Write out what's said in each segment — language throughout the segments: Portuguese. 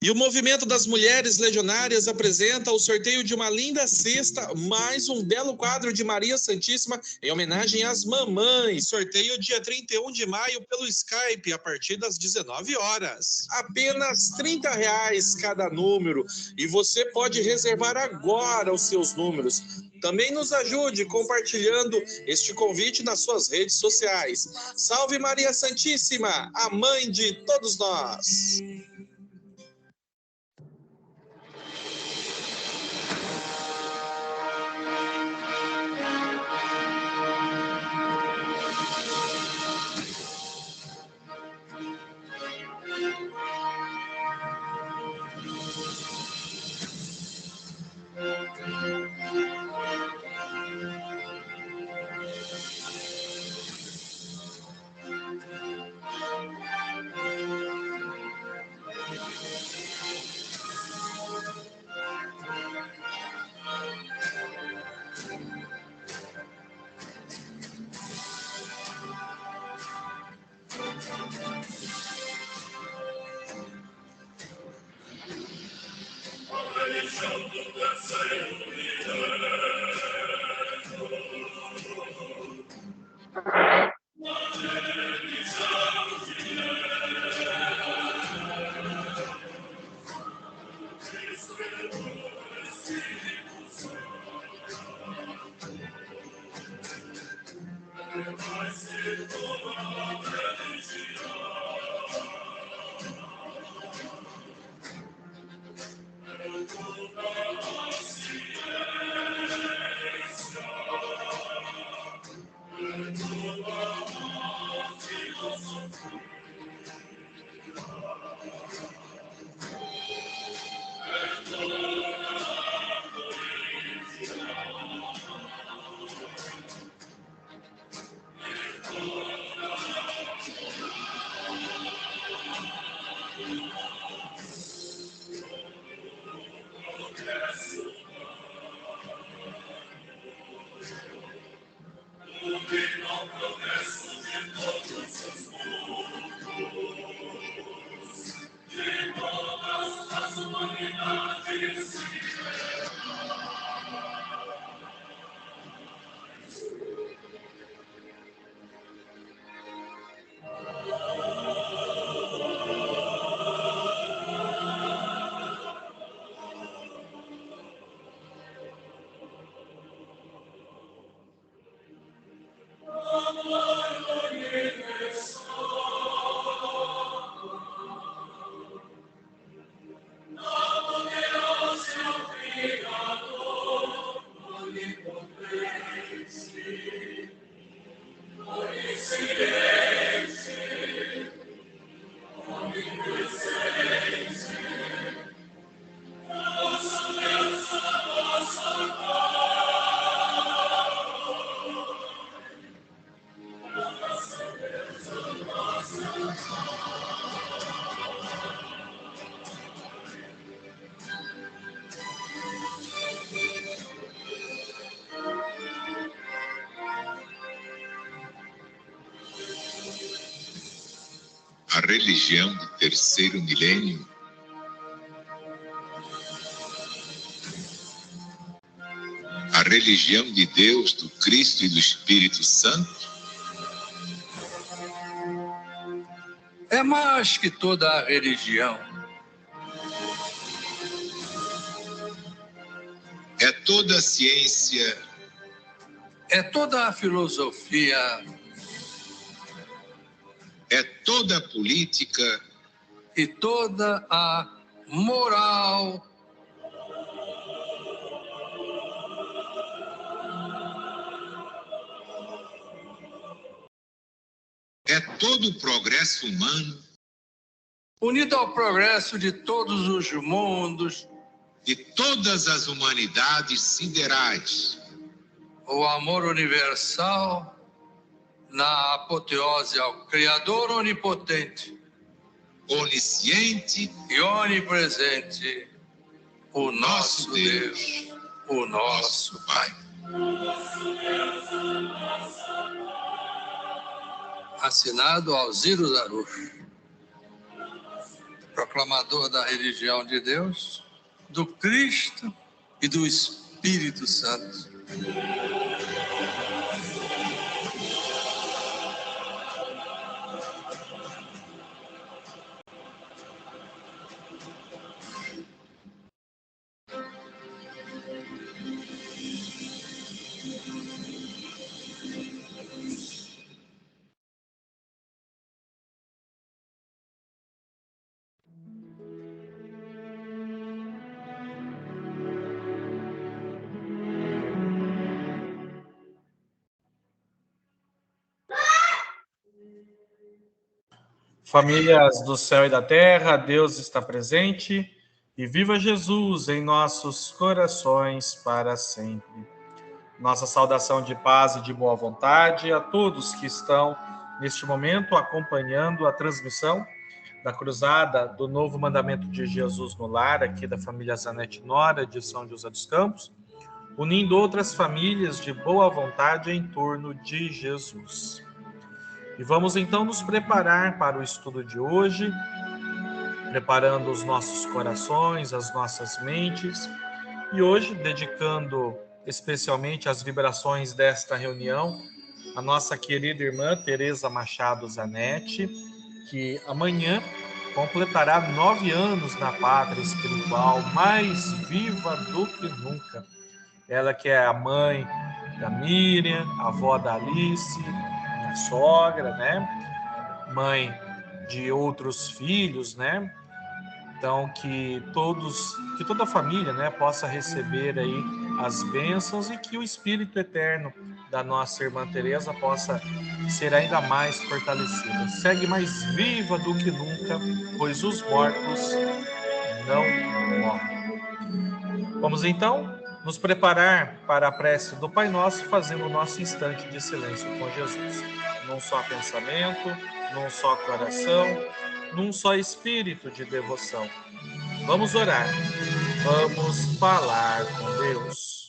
E o Movimento das Mulheres Legionárias apresenta o sorteio de uma linda cesta, mais um belo quadro de Maria Santíssima em homenagem às mamães. Sorteio dia 31 de maio pelo Skype, a partir das 19 horas. Apenas R$ 30 cada número. E você pode reservar agora os seus números. Também nos ajude compartilhando este convite nas suas redes sociais. Salve Maria Santíssima, a mãe de todos nós! A religião do terceiro milênio a religião de Deus, do Cristo e do Espírito Santo é mais que toda a religião. É toda a ciência, é toda a filosofia, é toda a política e toda a moral. É todo o progresso humano, unido ao progresso de todos os mundos, de todas as humanidades siderais. O amor universal na apoteose ao Criador onipotente, onisciente e onipresente, o nosso Deus, o nosso Pai. Assinado Alziro Zaruch. proclamador da religião de Deus, do Cristo e do Espírito Santo. Famílias do céu e da terra, Deus está presente e viva Jesus em nossos corações para sempre. Nossa saudação de paz e de boa vontade a todos que estão neste momento acompanhando a transmissão da Cruzada do Novo Mandamento de Jesus no Lar, aqui da família Zanetti Nora de São José dos Campos, unindo outras famílias de boa vontade em torno de Jesus. E vamos então nos preparar para o estudo de hoje, preparando os nossos corações, as nossas mentes, e hoje dedicando especialmente as vibrações desta reunião a nossa querida irmã Teresa Machado Zanetti, que amanhã completará 9 anos na pátria espiritual, mais viva do que nunca. Ela que é a mãe da Miriam, a avó da Alice, minha sogra, né? Mãe de outros filhos, né? Então, que toda a família, né, possa receber aí as bênçãos e que o Espírito Eterno da nossa irmã Teresa possa ser ainda mais fortalecida. Segue mais viva do que nunca, pois os mortos não morrem. Vamos então nos preparar para a prece do Pai Nosso, fazendo o nosso instante de silêncio com Jesus. Num só pensamento, num só coração, num só espírito de devoção. Vamos orar, vamos falar com Deus.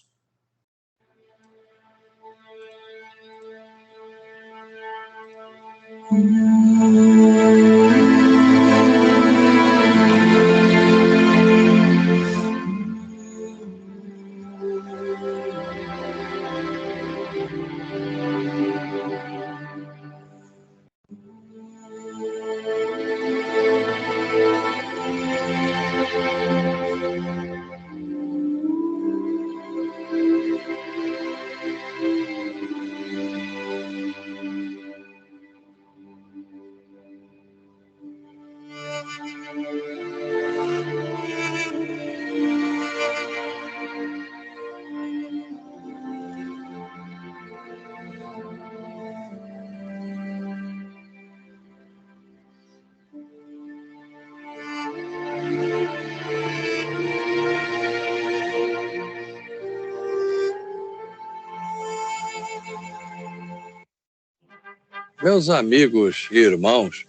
Meus amigos e irmãos,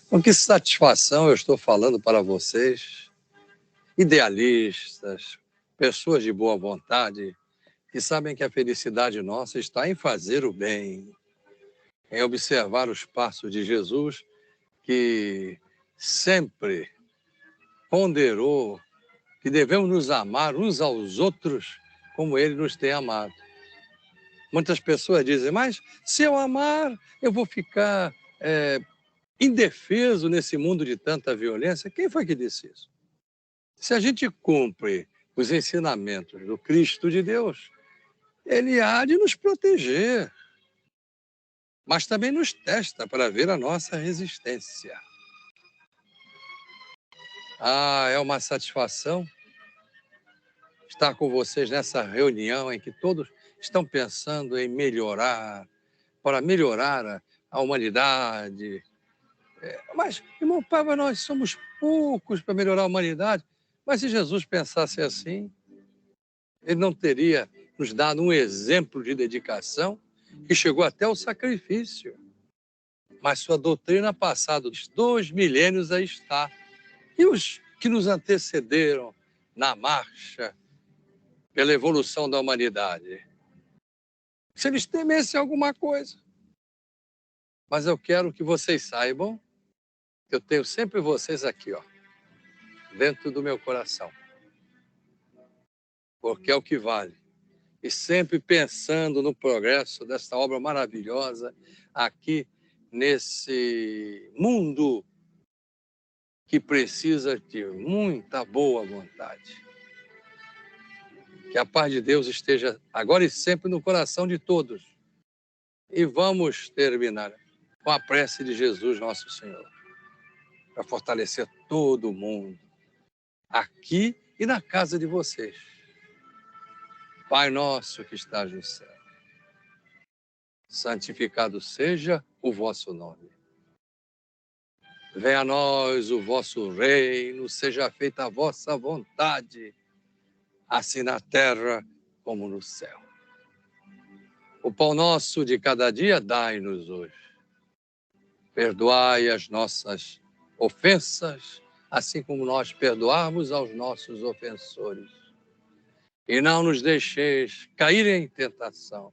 com que satisfação eu estou falando para vocês, idealistas, pessoas de boa vontade, que sabem que a felicidade nossa está em fazer o bem, em observar os passos de Jesus, que sempre ponderou que devemos nos amar uns aos outros como ele nos tem amado. Muitas pessoas dizem, mas se eu amar, eu vou ficar indefeso nesse mundo de tanta violência. Quem foi que disse isso? Se a gente cumpre os ensinamentos do Cristo de Deus, ele há de nos proteger, mas também nos testa para ver a nossa resistência. É uma satisfação estar com vocês nessa reunião em que todos estão pensando em melhorar, para melhorar a humanidade. Mas, irmão Papa, nós somos poucos para melhorar a humanidade. Mas se Jesus pensasse assim, ele não teria nos dado um exemplo de dedicação que chegou até o sacrifício. Mas sua doutrina passada dos 2 milênios aí está. E os que nos antecederam na marcha pela evolução da humanidade? Se eles temessem alguma coisa. Mas eu quero que vocês saibam que eu tenho sempre vocês aqui, ó, dentro do meu coração, porque é o que vale. E sempre pensando no progresso desta obra maravilhosa aqui nesse mundo que precisa de muita boa vontade. Que a paz de Deus esteja agora e sempre no coração de todos. E vamos terminar com a prece de Jesus, nosso Senhor, para fortalecer todo mundo, aqui e na casa de vocês. Pai nosso que estás no céu, santificado seja o vosso nome. Venha a nós o vosso reino, seja feita a vossa vontade, assim na terra como no céu. O pão nosso de cada dia dai-nos hoje. Perdoai as nossas ofensas, assim como nós perdoamos aos nossos ofensores. E não nos deixeis cair em tentação,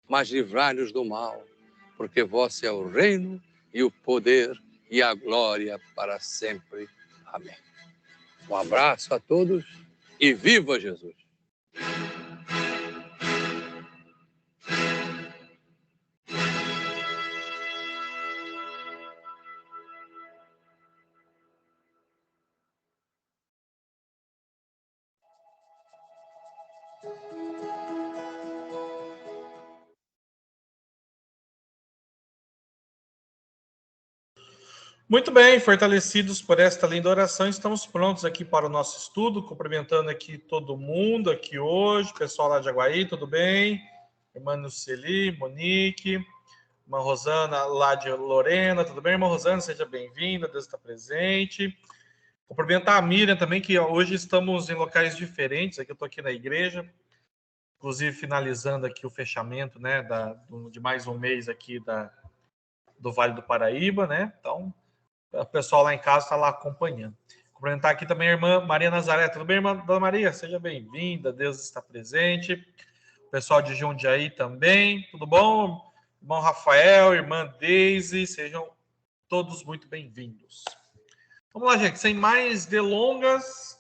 mas livrai-nos do mal, porque vosso é o reino e o poder e a glória para sempre. Amém. Um abraço a todos e viva Jesus! Muito bem, fortalecidos por esta linda oração, estamos prontos aqui para o nosso estudo, cumprimentando aqui todo mundo aqui hoje, pessoal lá de Aguaí, tudo bem? Irmã Nuceli, Monique, irmã Rosana lá de Lorena, tudo bem, irmã Rosana? Seja bem-vinda, Deus está presente. Cumprimentar a Miriam também, que hoje estamos em locais diferentes, aqui eu estou aqui na igreja, inclusive finalizando aqui o fechamento, né, de mais um mês aqui do Vale do Paraíba, né, então o pessoal lá em casa está lá acompanhando. Cumprimentar aqui também a irmã Maria Nazaré. Tudo bem, irmã Dona Maria? Seja bem-vinda, Deus está presente. O pessoal de Jundiaí também, tudo bom? Irmão Rafael, irmã Deise, sejam todos muito bem-vindos. Vamos lá, gente, sem mais delongas,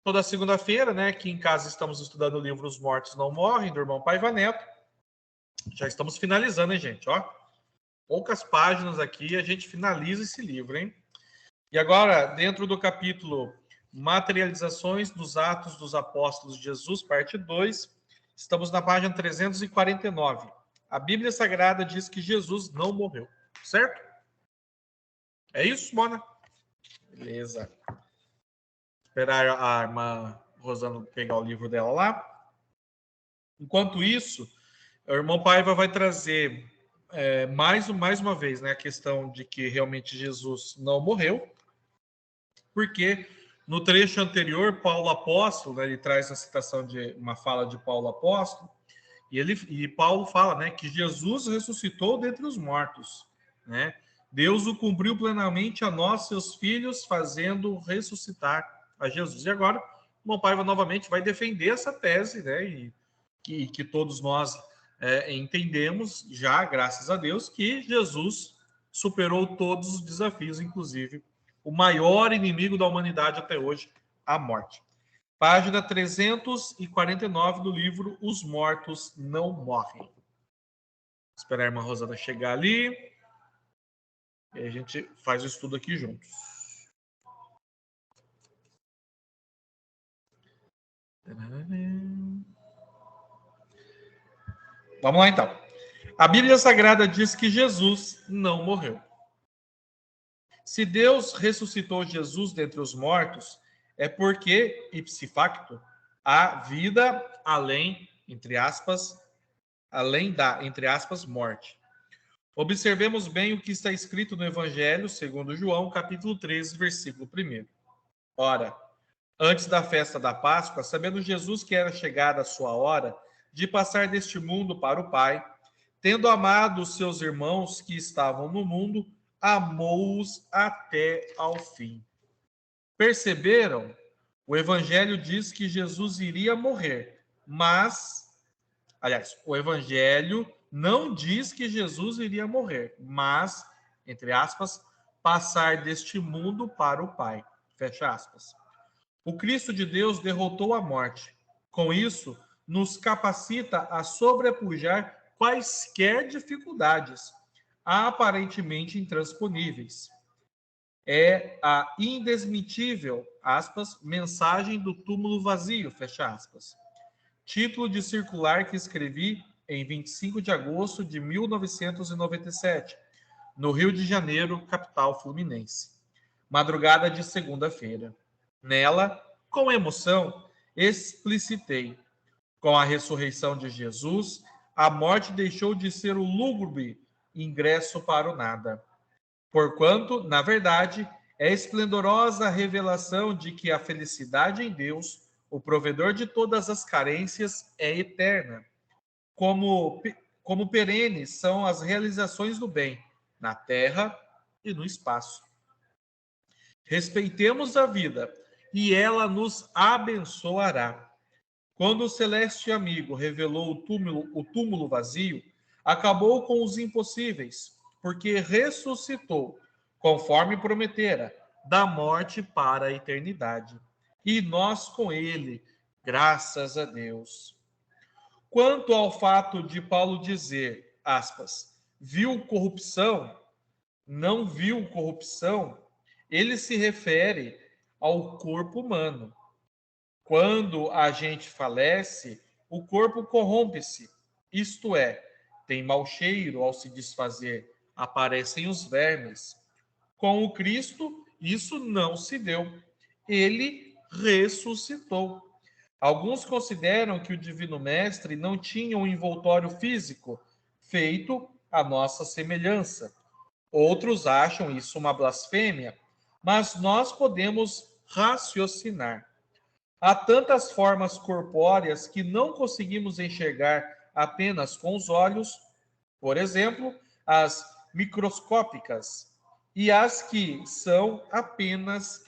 toda segunda-feira, né, aqui em casa estamos estudando o livro Os Mortos Não Morrem, do irmão Paiva Neto. Já estamos finalizando, hein, gente, ó. Poucas páginas aqui, a gente finaliza esse livro, hein? E agora, dentro do capítulo Materializações dos Atos dos Apóstolos de Jesus, parte 2, estamos na página 349. A Bíblia Sagrada diz que Jesus não morreu, certo? É isso, Mona? Beleza. Esperar a irmã Rosana pegar o livro dela lá. Enquanto isso, o irmão Paiva vai trazer mais uma vez, né, a questão de que realmente Jesus não morreu, porque no trecho anterior, Paulo Apóstolo, né, ele traz a citação de uma fala de Paulo Apóstolo, e Paulo fala, né, que Jesus ressuscitou dentre os mortos, né? Deus o cumpriu plenamente a nós, seus filhos, fazendo ressuscitar a Jesus. E agora, o irmão Paiva novamente vai defender essa tese, né, e que todos nós entendemos já, graças a Deus, que Jesus superou todos os desafios, inclusive o maior inimigo da humanidade até hoje, a morte. Página 349 do livro Os Mortos Não Morrem. Vou esperar a irmã Rosana chegar ali e a gente faz o estudo aqui juntos. Vamos lá, então. A Bíblia Sagrada diz que Jesus não morreu. Se Deus ressuscitou Jesus dentre os mortos, é porque, ipsi facto, há vida além, entre aspas, morte. Observemos bem o que está escrito no Evangelho, segundo João, capítulo 13, versículo 1. Ora, antes da festa da Páscoa, sabendo Jesus que era chegada a sua hora de passar deste mundo para o Pai, tendo amado os seus irmãos que estavam no mundo, amou-os até ao fim. Perceberam? O Evangelho diz que Jesus iria morrer, mas, aliás, o Evangelho não diz que Jesus iria morrer, mas, entre aspas, passar deste mundo para o Pai. Fecha aspas. O Cristo de Deus derrotou a morte. Com isso, nos capacita a sobrepujar quaisquer dificuldades aparentemente intransponíveis. É a indesmentível, aspas, mensagem do túmulo vazio, fecha aspas. Título de circular que escrevi em 25 de agosto de 1997, no Rio de Janeiro, capital fluminense. Madrugada de segunda-feira. Nela, com emoção, explicitei: com a ressurreição de Jesus, a morte deixou de ser o lúgubre ingresso para o nada. Porquanto, na verdade, é esplendorosa a revelação de que a felicidade em Deus, o provedor de todas as carências, é eterna. Como perenes são as realizações do bem, na terra e no espaço. Respeitemos a vida, e ela nos abençoará. Quando o celeste amigo revelou o túmulo vazio, acabou com os impossíveis, porque ressuscitou, conforme prometera, da morte para a eternidade. E nós com ele, graças a Deus. Quanto ao fato de Paulo dizer, aspas, viu corrupção, não viu corrupção, ele se refere ao corpo humano. Quando a gente falece, o corpo corrompe-se, isto é, tem mau cheiro ao se desfazer, aparecem os vermes. Com o Cristo, isso não se deu. Ele ressuscitou. Alguns consideram que o Divino Mestre não tinha um envoltório físico feito à nossa semelhança. Outros acham isso uma blasfêmia, mas nós podemos raciocinar. Há tantas formas corpóreas que não conseguimos enxergar apenas com os olhos, por exemplo, as microscópicas, e as que são apenas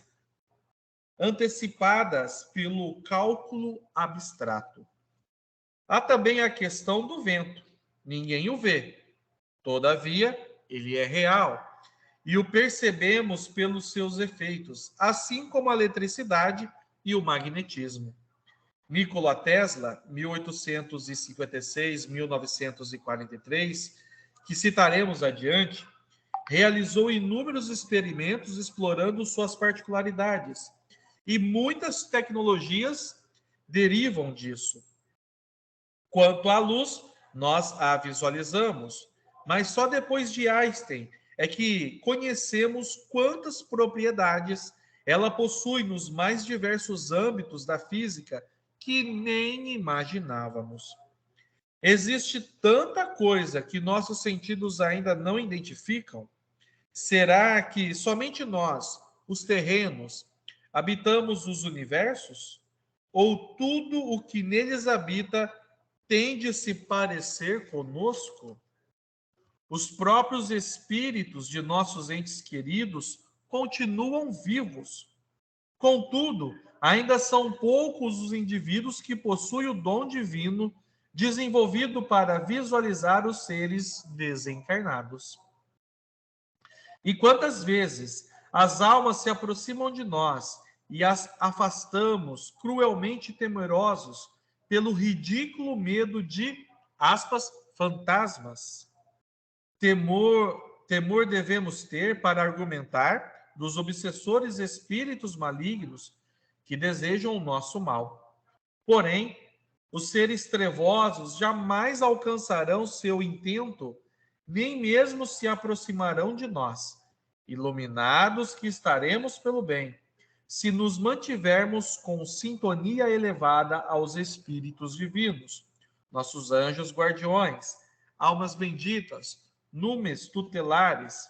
antecipadas pelo cálculo abstrato. Há também a questão do vento. Ninguém o vê. Todavia, ele é real e o percebemos pelos seus efeitos, assim como a eletricidade e o magnetismo. Nikola Tesla, 1856-1943, que citaremos adiante, realizou inúmeros experimentos explorando suas particularidades, e muitas tecnologias derivam disso. Quanto à luz, nós a visualizamos, mas só depois de Einstein é que conhecemos quantas propriedades ela possui nos mais diversos âmbitos da física que nem imaginávamos. Existe tanta coisa que nossos sentidos ainda não identificam. Será que somente nós, os terrenos, habitamos os universos? Ou tudo o que neles habita tem de se parecer conosco? Os próprios espíritos de nossos entes queridos continuam vivos. Contudo, ainda são poucos os indivíduos que possuem o dom divino desenvolvido para visualizar os seres desencarnados. E quantas vezes as almas se aproximam de nós e as afastamos cruelmente temerosos pelo ridículo medo de, aspas, fantasmas. Temor devemos ter para argumentar dos obsessores espíritos malignos que desejam o nosso mal. Porém, os seres trevosos jamais alcançarão seu intento, nem mesmo se aproximarão de nós, iluminados que estaremos pelo bem, se nos mantivermos com sintonia elevada aos espíritos divinos, nossos anjos guardiões, almas benditas, numes tutelares.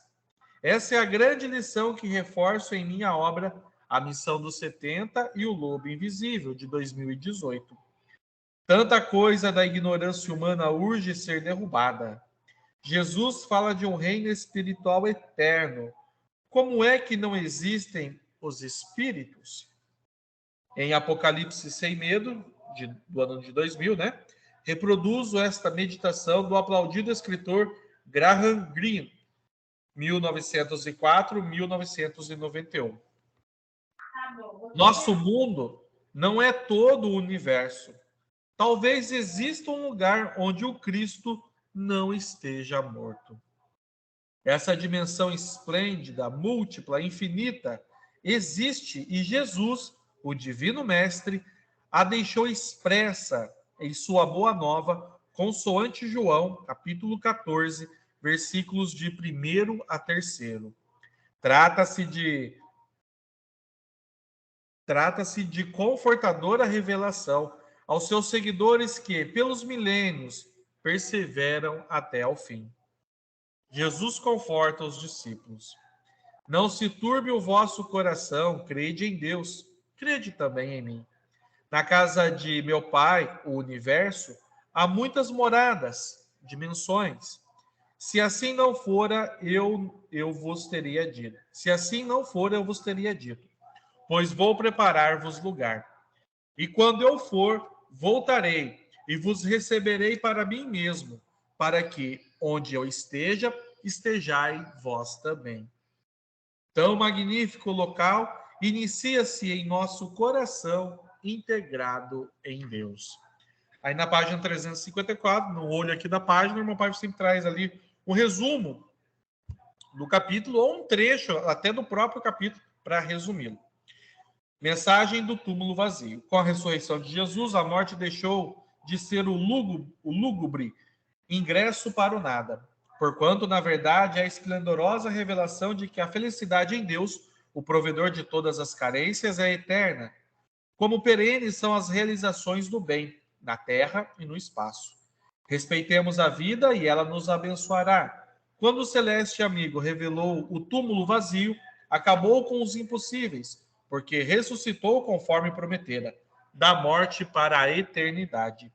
Essa é a grande lição que reforço em minha obra A Missão dos 70 e o Lobo Invisível, de 2018. Tanta coisa da ignorância humana urge ser derrubada. Jesus fala de um reino espiritual eterno. Como é que não existem os espíritos? Em Apocalipse Sem Medo, do ano de 2000, reproduzo esta meditação do aplaudido escritor Graham Greene, 1904-1991. Nosso mundo não é todo o universo. Talvez exista um lugar onde o Cristo não esteja morto. Essa dimensão esplêndida, múltipla, infinita, existe e Jesus, o Divino Mestre, a deixou expressa em sua Boa Nova, consoante João, capítulo 14, versículos de 1 a 3. Trata-se de confortadora revelação aos seus seguidores que, pelos milênios, perseveram até ao fim. Jesus conforta os discípulos. Não se turbe o vosso coração, crede em Deus, crede também em mim. Na casa de meu Pai, o universo, há muitas moradas, dimensões. Se assim não fora, eu vos teria dito. Se assim não for, eu vos teria dito. Pois vou preparar-vos lugar. E quando eu for, voltarei e vos receberei para mim mesmo, para que, onde eu esteja, estejai vós também. Tão magnífico local inicia-se em nosso coração integrado em Deus. Aí na página 354, no olho aqui da página, o irmão Paiva sempre traz ali um resumo do capítulo ou um trecho até do próprio capítulo para resumi-lo. Mensagem do túmulo vazio. Com a ressurreição de Jesus, a morte deixou de ser o lúgubre ingresso para o nada, porquanto, na verdade, é a esplendorosa revelação de que a felicidade em Deus, o provedor de todas as carências, é eterna, como perenes são as realizações do bem, na terra e no espaço. Respeitemos a vida e ela nos abençoará. Quando o celeste amigo revelou o túmulo vazio, acabou com os impossíveis, porque ressuscitou conforme prometera, da morte para a eternidade.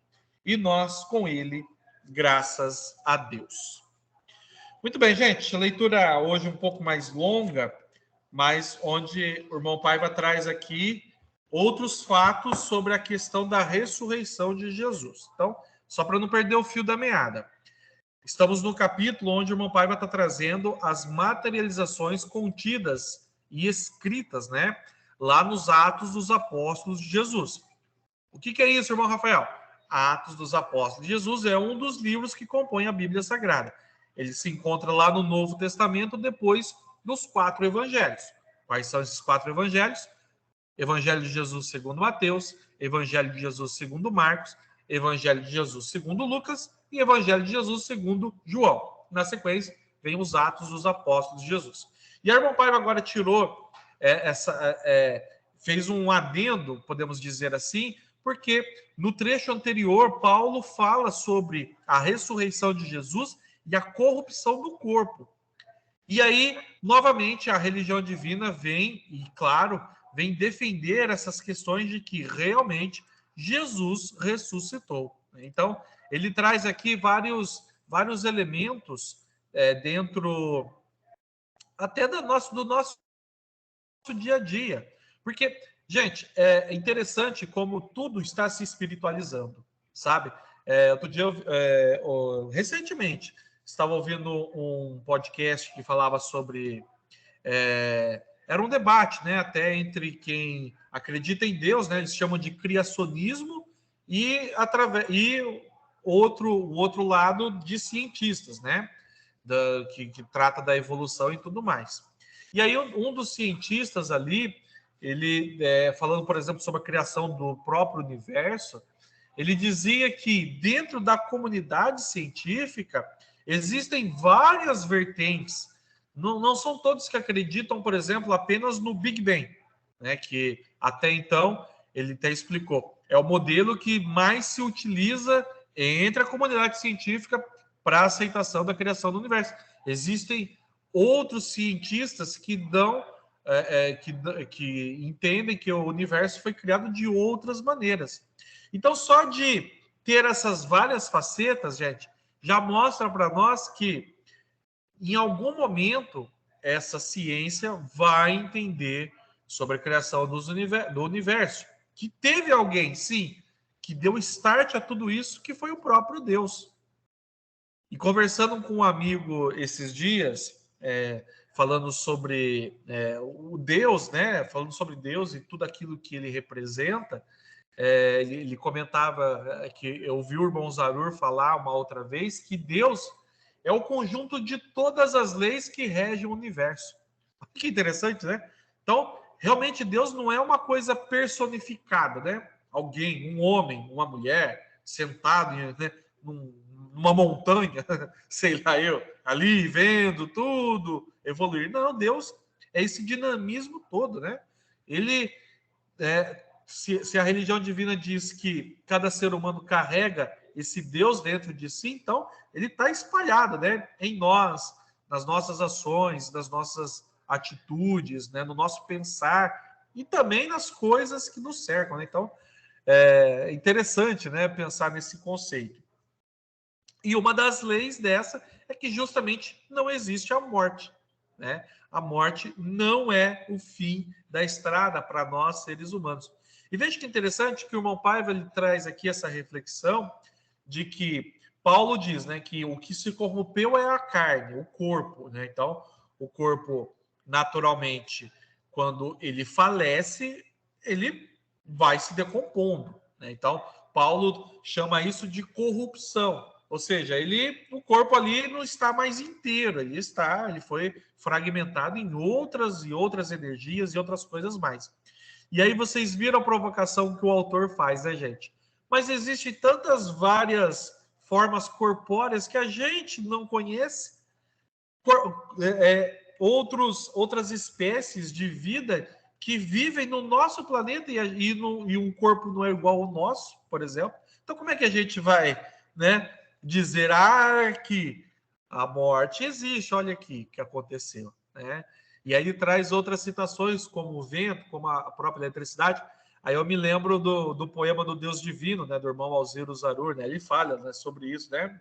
E nós com ele, graças a Deus. Muito bem, gente. A leitura hoje um pouco mais longa, mas onde o irmão Paiva traz aqui outros fatos sobre a questão da ressurreição de Jesus. Então, só para não perder o fio da meada. Estamos no capítulo onde o irmão Paiva está trazendo as materializações contidas e escritas, né? Lá nos Atos dos Apóstolos de Jesus. O que é isso, irmão Rafael? Atos dos Apóstolos de Jesus é um dos livros que compõem a Bíblia Sagrada. Ele se encontra lá no Novo Testamento, depois dos 4 evangelhos. Quais são esses 4 evangelhos? Evangelho de Jesus segundo Mateus, Evangelho de Jesus segundo Marcos, Evangelho de Jesus segundo Lucas e Evangelho de Jesus segundo João. Na sequência, vem os Atos dos Apóstolos de Jesus. E a irmã Paiva agora tirou fez um adendo, podemos dizer assim, porque no trecho anterior, Paulo fala sobre a ressurreição de Jesus e a corrupção do corpo. E aí, novamente, a religião divina vem, e claro, vem defender essas questões de que realmente Jesus ressuscitou. Então, ele traz aqui vários elementos dentro até do nosso dia a dia. Porque, gente, é interessante como tudo está se espiritualizando, sabe? Outro dia, recentemente, estava ouvindo um podcast que falava sobre... era um debate, né, até entre quem acredita em Deus, né, eles chamam de criacionismo, e o outro lado de cientistas, né, que trata da evolução e tudo mais. E aí um dos cientistas ali, ele falando, por exemplo, sobre a criação do próprio universo, ele dizia que dentro da comunidade científica existem várias vertentes. Não são todos que acreditam, por exemplo, apenas no Big Bang, né, que até então ele até explicou. É o modelo que mais se utiliza entre a comunidade científica para a aceitação da criação do universo. Existem outros cientistas que que entendem que o universo foi criado de outras maneiras. Então, só de ter essas várias facetas, gente, já mostra para nós que em algum momento essa ciência vai entender sobre a criação do universo. Que teve alguém, sim, que deu start a tudo isso, que foi o próprio Deus. E conversando com um amigo esses dias, falando sobre o Deus, né? Falando sobre Deus e tudo aquilo que ele representa. Ele comentava que eu ouvi o irmão Zarur falar uma outra vez que Deus é o conjunto de todas as leis que regem o universo. Que interessante, né? Então, realmente Deus não é uma coisa personificada, né? Alguém, um homem, uma mulher, sentado né, numa montanha, sei lá eu, ali vendo tudo evoluir. Não, Deus é esse dinamismo todo, né? Ele se a religião divina diz que cada ser humano carrega esse Deus dentro de si, então ele está espalhado, né, em nós, nas nossas ações, nas nossas atitudes, né, no nosso pensar e também nas coisas que nos cercam, né? Então é interessante, né, pensar nesse conceito. E uma das leis dessa é que justamente não existe a morte, né? A morte não é o fim da estrada para nós, seres humanos. E veja que interessante que o irmão Paiva ele traz aqui essa reflexão de que Paulo diz, né, que o que se corrompeu é a carne, o corpo, né? Então, o corpo, naturalmente, quando ele falece, ele vai se decompondo, né? Então, Paulo chama isso de corrupção. Ou seja, o corpo ali não está mais inteiro, ele foi fragmentado em outras e outras energias e outras coisas mais. E aí vocês viram a provocação que o autor faz, né, gente? Mas existem tantas várias formas corpóreas que a gente não conhece, outras espécies de vida que vivem no nosso planeta e um corpo não é igual ao nosso, por exemplo. Então, como é que a gente vai, né, dizer que a morte existe? Olha aqui o que aconteceu, né? E aí ele traz outras citações, como o vento, como a própria eletricidade. Aí eu me lembro do poema do Deus Divino, né, do irmão Alziro Zarur, né? Ele fala, né, sobre isso, né?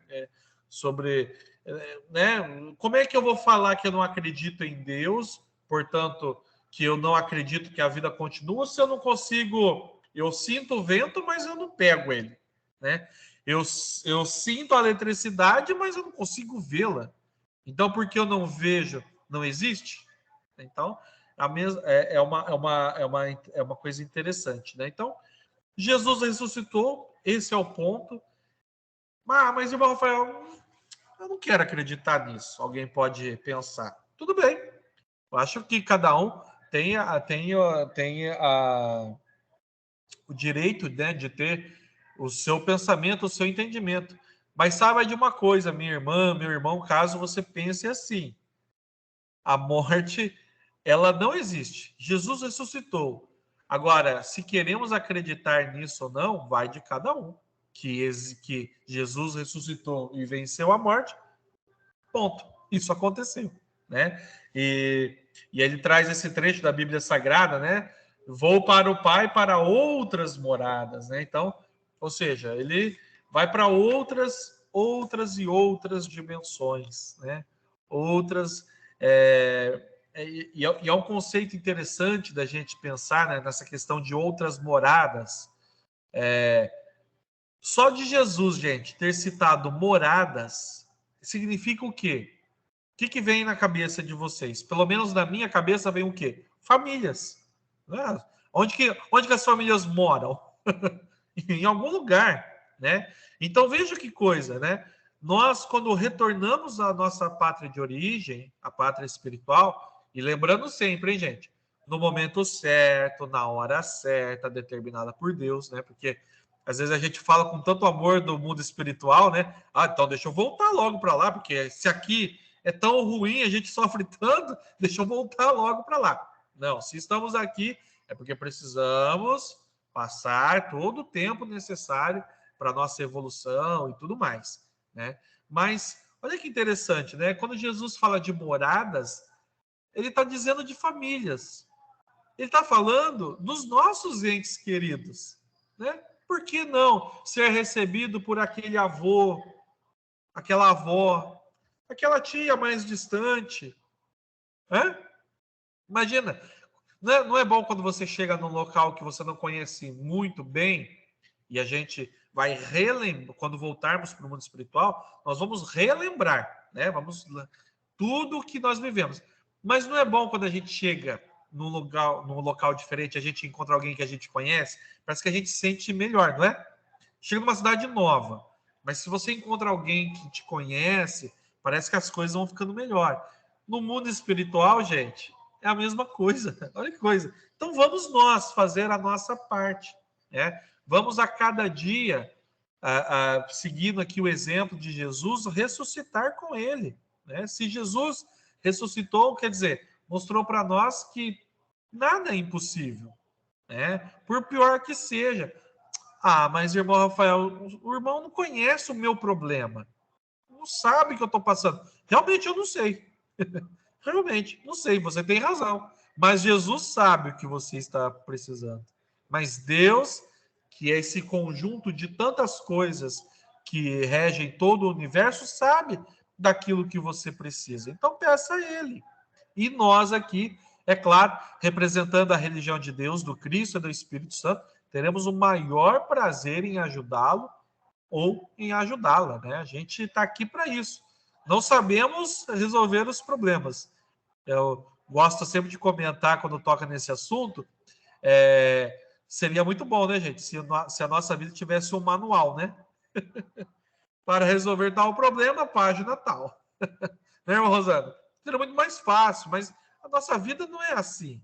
Né? Como é que eu vou falar que eu não acredito em Deus, portanto, que eu não acredito que a vida continua, se eu não consigo... Eu sinto o vento, mas eu não pego ele, né? Eu sinto a eletricidade, mas eu não consigo vê-la. Então, porque eu não vejo, não existe? Então, é uma coisa interessante, né? Então, Jesus ressuscitou, esse é o ponto. Mas irmão Rafael, eu não quero acreditar nisso. Alguém pode pensar. Tudo bem. Eu acho que cada um tem o direito, né, de ter o seu pensamento, o seu entendimento. Mas saiba de uma coisa, minha irmã, meu irmão, caso você pense assim, a morte, ela não existe. Jesus ressuscitou. Agora, se queremos acreditar nisso ou não, vai de cada um. Que Jesus ressuscitou e venceu a morte, ponto. Isso aconteceu, né? E ele traz esse trecho da Bíblia Sagrada, né? Vou para o Pai para outras moradas, né? Então, ou seja, ele vai para outras e outras dimensões, né? Outras e é um conceito interessante da gente pensar, né, nessa questão de outras moradas. Só de Jesus, gente, ter citado moradas significa o quê? O que vem na cabeça de vocês? Pelo menos na minha cabeça vem o quê? Famílias. Né? Onde que as famílias moram? Em algum lugar, né? Então veja que coisa, né? Nós, quando retornamos à nossa pátria de origem, a pátria espiritual, e lembrando sempre, hein, gente? No momento certo, na hora certa, determinada por Deus, né? Porque às vezes a gente fala com tanto amor do mundo espiritual, né? Então deixa eu voltar logo para lá, porque se aqui é tão ruim, a gente sofre tanto, deixa eu voltar logo para lá. Não, se estamos aqui, é porque precisamos passar todo o tempo necessário para a nossa evolução e tudo mais, né? Mas olha que interessante, né? Quando Jesus fala de moradas, ele está dizendo de famílias. Ele está falando dos nossos entes queridos, né? Por que não ser recebido por aquele avô, aquela avó, aquela tia mais distante? Né? Imagina, não é bom quando você chega num local que você não conhece muito bem e a gente vai relembrar, quando voltarmos para o mundo espiritual, nós vamos relembrar, né? Tudo o que nós vivemos. Mas não é bom quando a gente chega num local diferente, a gente encontra alguém que a gente conhece, parece que a gente se sente melhor, não é? Chega numa cidade nova, mas se você encontra alguém que te conhece, parece que as coisas vão ficando melhor. No mundo espiritual, gente, é a mesma coisa. Olha que coisa. Então vamos nós fazer a nossa parte, né? Vamos a cada dia, seguindo aqui o exemplo de Jesus, ressuscitar com ele, né? Se Jesus ressuscitou, quer dizer, mostrou para nós que nada é impossível, né? Por pior que seja. Ah, mas irmão Rafael, o irmão não conhece o meu problema, não sabe o que eu estou passando. Realmente eu não sei. Realmente, não sei, você tem razão. Mas Jesus sabe o que você está precisando. Mas Deus, que é esse conjunto de tantas coisas que regem todo o universo, sabe daquilo que você precisa. Então peça a Ele. E nós aqui, é claro, representando a religião de Deus, do Cristo e do Espírito Santo, teremos o maior prazer em ajudá-lo ou em ajudá-la, né? A gente está aqui para isso. Não sabemos resolver os problemas. Eu gosto sempre de comentar quando toca nesse assunto. Seria muito bom, né, gente? Se a nossa vida tivesse um manual, né? Para resolver tal problema, página tal. Né, irmã Rosana? Seria muito mais fácil, mas a nossa vida não é assim.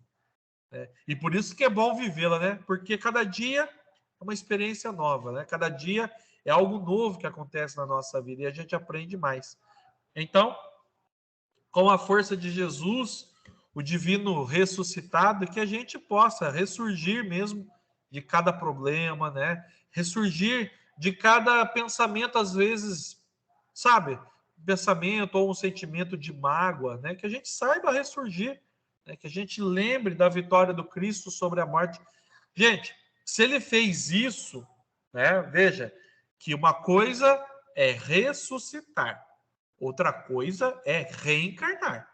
Né? E por isso que é bom vivê-la, né? Porque cada dia é uma experiência nova, né? Cada dia é algo novo que acontece na nossa vida e a gente aprende mais. Então, com a força de Jesus, o divino ressuscitado, que a gente possa ressurgir mesmo de cada problema, né? Ressurgir de cada pensamento, às vezes, sabe? Pensamento ou um sentimento de mágoa, né? Que a gente saiba ressurgir, né? Que a gente lembre da vitória do Cristo sobre a morte. Gente, se ele fez isso, né? Veja que uma coisa é ressuscitar, outra coisa é reencarnar.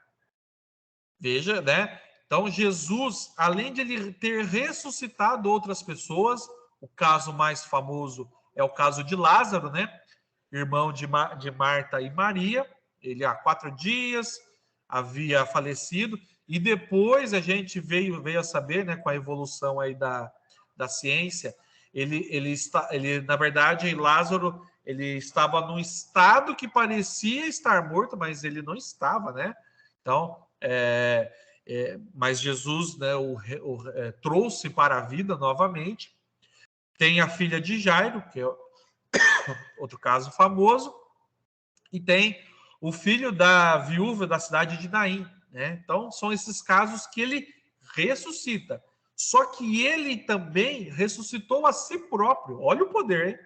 Veja, né? Então, Jesus, além de ele ter ressuscitado outras pessoas, o caso mais famoso é o caso de Lázaro, né? Irmão de Marta e Maria. Ele há 4 dias havia falecido, e depois a gente veio a saber, né, com a evolução aí da ciência, ele, na verdade, Lázaro, ele estava num estado que parecia estar morto, mas ele não estava, né? Então, mas Jesus, né, trouxe para a vida novamente. Tem a filha de Jairo, que é outro caso famoso, e tem o filho da viúva da cidade de Naim, né? Então, são esses casos que ele ressuscita. Só que ele também ressuscitou a si próprio. Olha o poder, hein?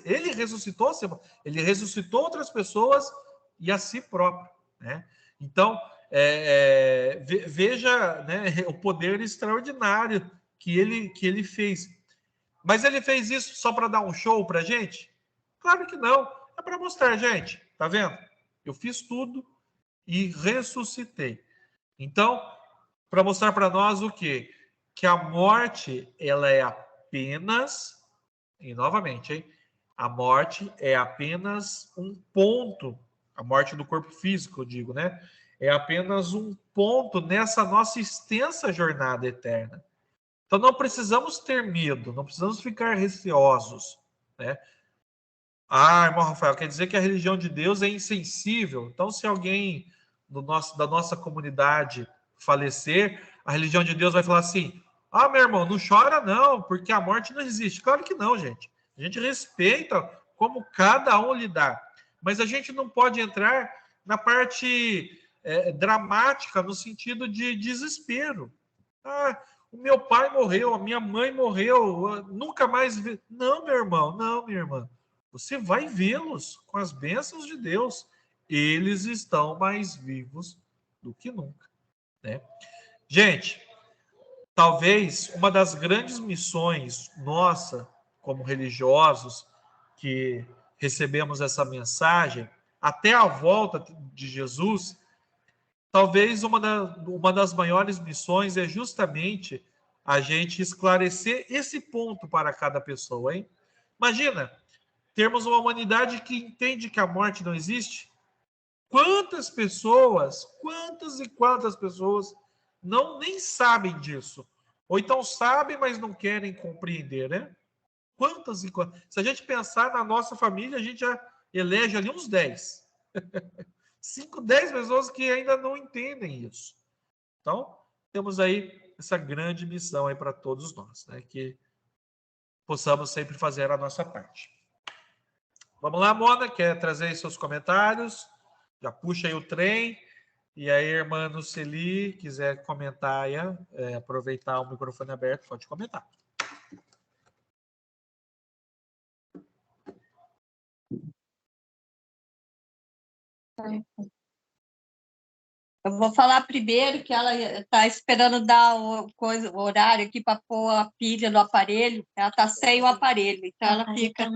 Ele ressuscitou, ele ressuscitou outras pessoas e a si próprio, né? Então, veja, né, o poder extraordinário que ele fez. Mas ele fez isso só para dar um show para a gente? Claro que não. É para mostrar, gente. Tá vendo? Eu fiz tudo e ressuscitei. Então, para mostrar para nós o quê? Que a morte, ela é apenas, e novamente, hein? A morte é apenas um ponto, a morte do corpo físico, eu digo, né? É apenas um ponto nessa nossa extensa jornada eterna. Então não precisamos ter medo, não precisamos ficar receosos, né? Ah, irmão Rafael, quer dizer que a religião de Deus é insensível. Então, se alguém da nossa comunidade falecer, a religião de Deus vai falar assim: ah, meu irmão, não chora não, porque a morte não existe. Claro que não, gente. A gente respeita como cada um lidar. Mas a gente não pode entrar na parte dramática, no sentido de desespero. Ah, o meu pai morreu, a minha mãe morreu, nunca mais vi. Não, meu irmão, não, minha irmã. Você vai vê-los com as bênçãos de Deus. Eles estão mais vivos do que nunca, né? Gente, talvez uma das grandes missões nossa, como religiosos, que recebemos essa mensagem, até a volta de Jesus, talvez uma das maiores missões é justamente a gente esclarecer esse ponto para cada pessoa, hein? Imagina, termos uma humanidade que entende que a morte não existe, Quantas e quantas pessoas nem sabem disso? Ou então sabem, mas não querem compreender, né? Quantas e quantas? Se a gente pensar na nossa família, a gente já elege ali uns 10. 5, 10 pessoas que ainda não entendem isso. Então, temos aí essa grande missão aí para todos nós, né? Que possamos sempre fazer a nossa parte. Vamos lá, Mona, quer trazer aí seus comentários? Já puxa aí o trem. E aí, irmã Nuceli, quiser comentar aí, aproveitar o microfone aberto, pode comentar. Eu vou falar primeiro que ela está esperando dar o horário aqui para pôr a pilha no aparelho. Ela está sem o aparelho, então ela fica.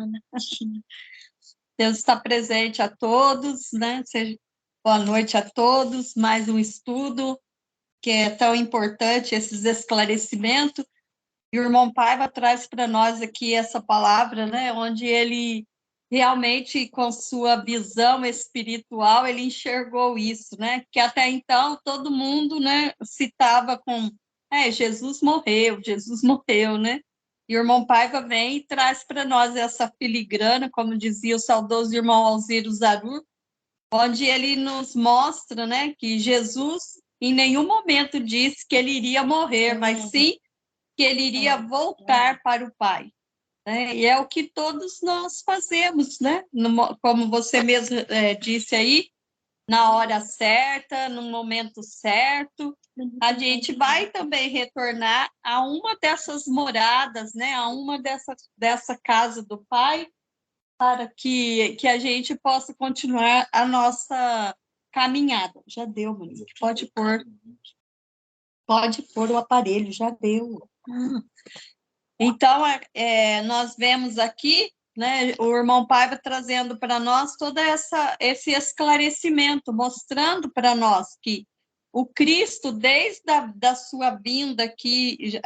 Deus está presente a todos, né? Boa noite a todos. Mais um estudo que é tão importante, esses esclarecimentos. E o irmão Paiva traz para nós aqui essa palavra, né? Onde ele realmente, com sua visão espiritual, ele enxergou isso, né? Que até então todo mundo, né, citava com Jesus morreu, né? E o irmão Paiva vem e traz para nós essa filigrana, como dizia o saudoso irmão Alziro Zarur, onde ele nos mostra, né, que Jesus em nenhum momento disse que ele iria morrer, mas sim que ele iria voltar para o Pai. E é o que todos nós fazemos, né? Como você mesmo disse aí, na hora certa, no momento certo, a gente vai também retornar a uma dessas moradas, né? A uma dessa casa do Pai, para que a gente possa continuar a nossa caminhada. Já deu, Monique. Pode pôr o aparelho, já deu. Então, nós vemos aqui, né, o irmão Paiva trazendo para nós todo esse esclarecimento, mostrando para nós que o Cristo, desde da sua vinda aqui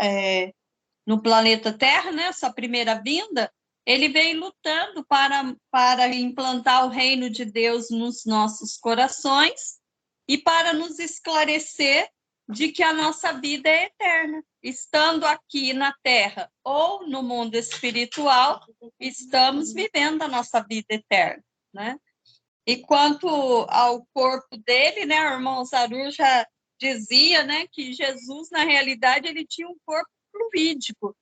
no planeta Terra, né, sua primeira vinda, ele vem lutando para implantar o reino de Deus nos nossos corações e para nos esclarecer de que a nossa vida é eterna. Estando aqui na Terra ou no mundo espiritual, estamos vivendo a nossa vida eterna, né? E quanto ao corpo dele, né, o irmão Zarur já dizia, né, que Jesus, na realidade, ele tinha um corpo fluídico,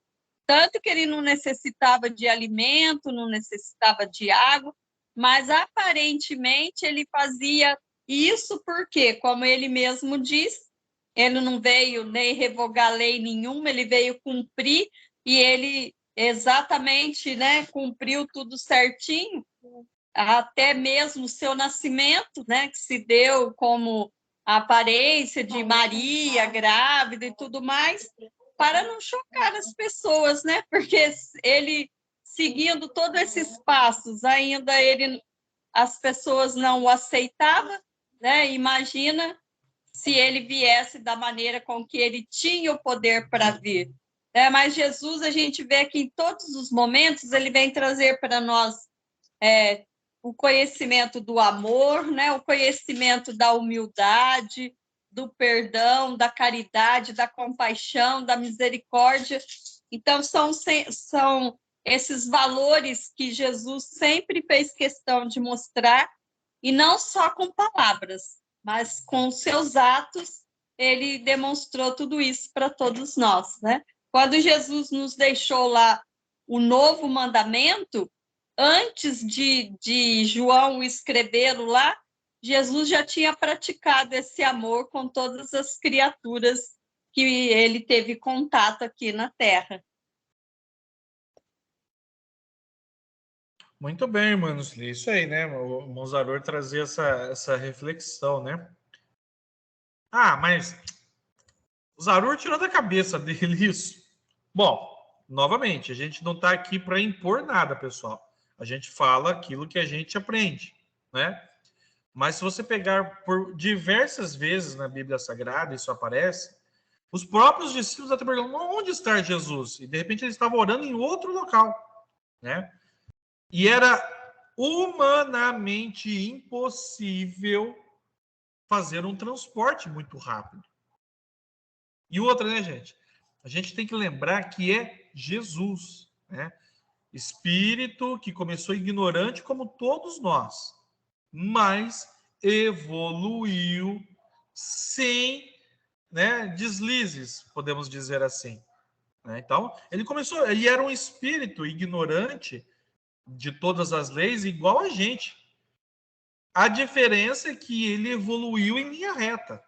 tanto que ele não necessitava de alimento, não necessitava de água, mas aparentemente ele fazia isso porque, como ele mesmo diz, ele não veio nem revogar lei nenhuma, ele veio cumprir, e ele exatamente, né, cumpriu tudo certinho, até mesmo o seu nascimento, né, que se deu como a aparência de Maria, grávida e tudo mais, para não chocar as pessoas, né, porque ele, seguindo todos esses passos, ainda as pessoas não o aceitavam, né, imagina se ele viesse da maneira com que ele tinha o poder para vir. Mas Jesus, a gente vê que em todos os momentos ele vem trazer para nós o conhecimento do amor, né? O conhecimento da humildade, do perdão, da caridade, da compaixão, da misericórdia. Então, são esses valores que Jesus sempre fez questão de mostrar, e não só com palavras, mas com seus atos, ele demonstrou tudo isso para todos nós, né? Quando Jesus nos deixou lá o novo mandamento, antes de João escrevê-lo lá, Jesus já tinha praticado esse amor com todas as criaturas que ele teve contato aqui na Terra. Muito bem, manos. Isso aí, né? O Monzaror trazia essa reflexão, né? Mas o Zarur tirou da cabeça dele isso. Bom, novamente, a gente não está aqui para impor nada, pessoal. A gente fala aquilo que a gente aprende, né? Mas se você pegar por diversas vezes na Bíblia Sagrada, isso aparece, os próprios discípulos até perguntam, onde está Jesus? E de repente eles estavam orando em outro local, né? E era humanamente impossível fazer um transporte muito rápido. E outra, né, gente? A gente tem que lembrar que é Jesus, né? Espírito que começou ignorante como todos nós, mas evoluiu sem, né, deslizes, podemos dizer assim. Né? Então, ele era um espírito ignorante de todas as leis, igual a gente. A diferença é que ele evoluiu em linha reta.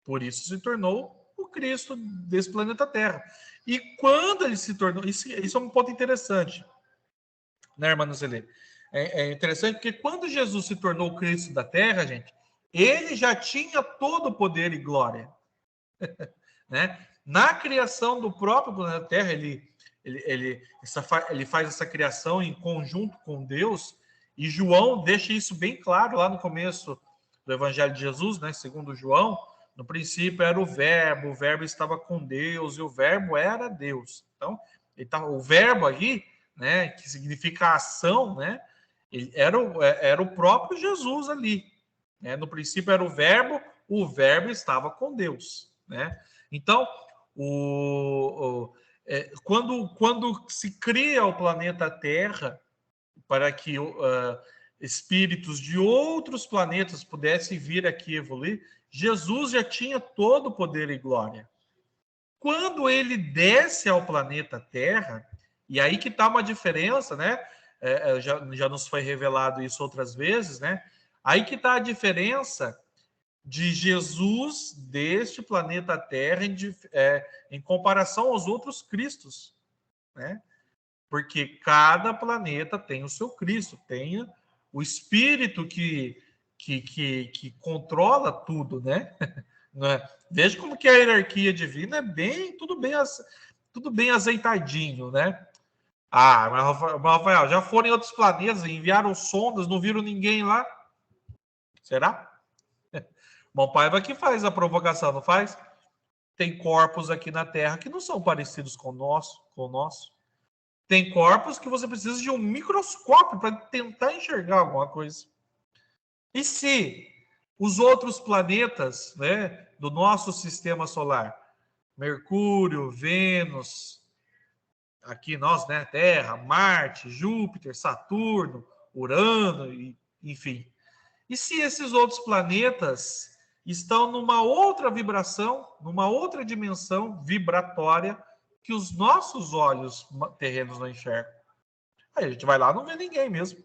Por isso se tornou o Cristo desse planeta Terra. E quando ele se tornou... Isso é um ponto interessante, né, irmã Nuzeli? É interessante porque quando Jesus se tornou o Cristo da Terra, gente, ele já tinha todo o poder e glória. Né? Na criação do próprio planeta Terra, ele faz essa criação em conjunto com Deus, e João deixa isso bem claro lá no começo do Evangelho de Jesus, né? Segundo João, no princípio era o Verbo estava com Deus, e o Verbo era Deus. Então, o Verbo aqui, né, que significa ação, né, era o próprio Jesus ali. Né? No princípio era o Verbo estava com Deus. Né? Então, quando se cria o planeta Terra para que espíritos de outros planetas pudessem vir aqui evoluir, Jesus já tinha todo o poder e glória. Quando ele desce ao planeta Terra, e aí que está uma diferença, né? Já nos foi revelado isso outras vezes, né? Aí que está a diferença de Jesus deste planeta Terra em comparação aos outros Cristos, né? Porque cada planeta tem o seu Cristo, tem o Espírito que controla tudo, né? Veja como que a hierarquia divina é tudo bem azeitadinho, né? Mas Rafael, já foram em outros planetas, enviaram sondas, não viram ninguém lá? Será? Bom, Paiva que faz a provocação, não faz? Tem corpos aqui na Terra que não são parecidos com o nosso. Tem corpos que você precisa de um microscópio para tentar enxergar alguma coisa. E se os outros planetas, né, do nosso sistema solar, Mercúrio, Vênus, aqui nós, né, Terra, Marte, Júpiter, Saturno, Urano, enfim. E se esses outros planetas estão numa outra vibração, numa outra dimensão vibratória que os nossos olhos terrenos não enxergam? Aí a gente vai lá e não vê ninguém mesmo.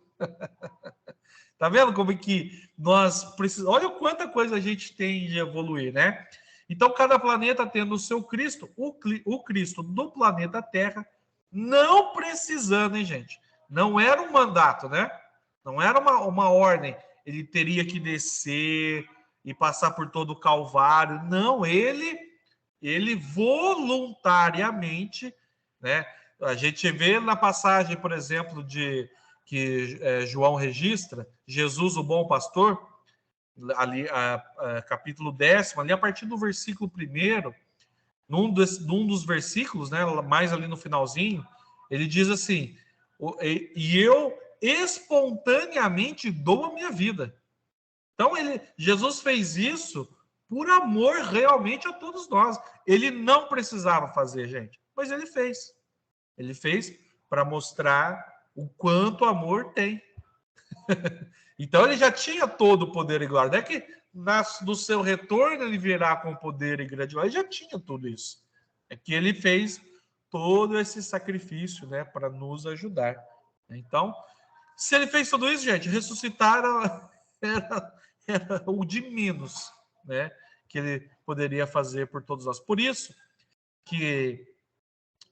Tá vendo como é que nós precisamos... Olha quanta coisa a gente tem de evoluir, né? Então, cada planeta tendo o seu Cristo, o Cristo do planeta Terra, não precisando, hein, gente? Não era um mandato, né? Não era uma ordem. Ele teria que descer e passar por todo o Calvário. Não, ele voluntariamente, né? A gente vê na passagem, por exemplo, que João registra, Jesus, o bom pastor, ali, capítulo 10, ali a partir do versículo 1, num dos versículos, né, mais ali no finalzinho, ele diz assim, e eu espontaneamente dou a minha vida. Então, Jesus fez isso por amor realmente a todos nós. Ele não precisava fazer, gente, mas ele fez. Ele fez para mostrar o quanto amor tem. Então, ele já tinha todo o poder e glória. Não é que do seu retorno ele virá com poder e grande glória. Ele já tinha tudo isso. É que ele fez todo esse sacrifício, né, para nos ajudar. Então, se ele fez tudo isso, gente, ressuscitar era o de menos, né, que ele poderia fazer por todos nós. Por isso que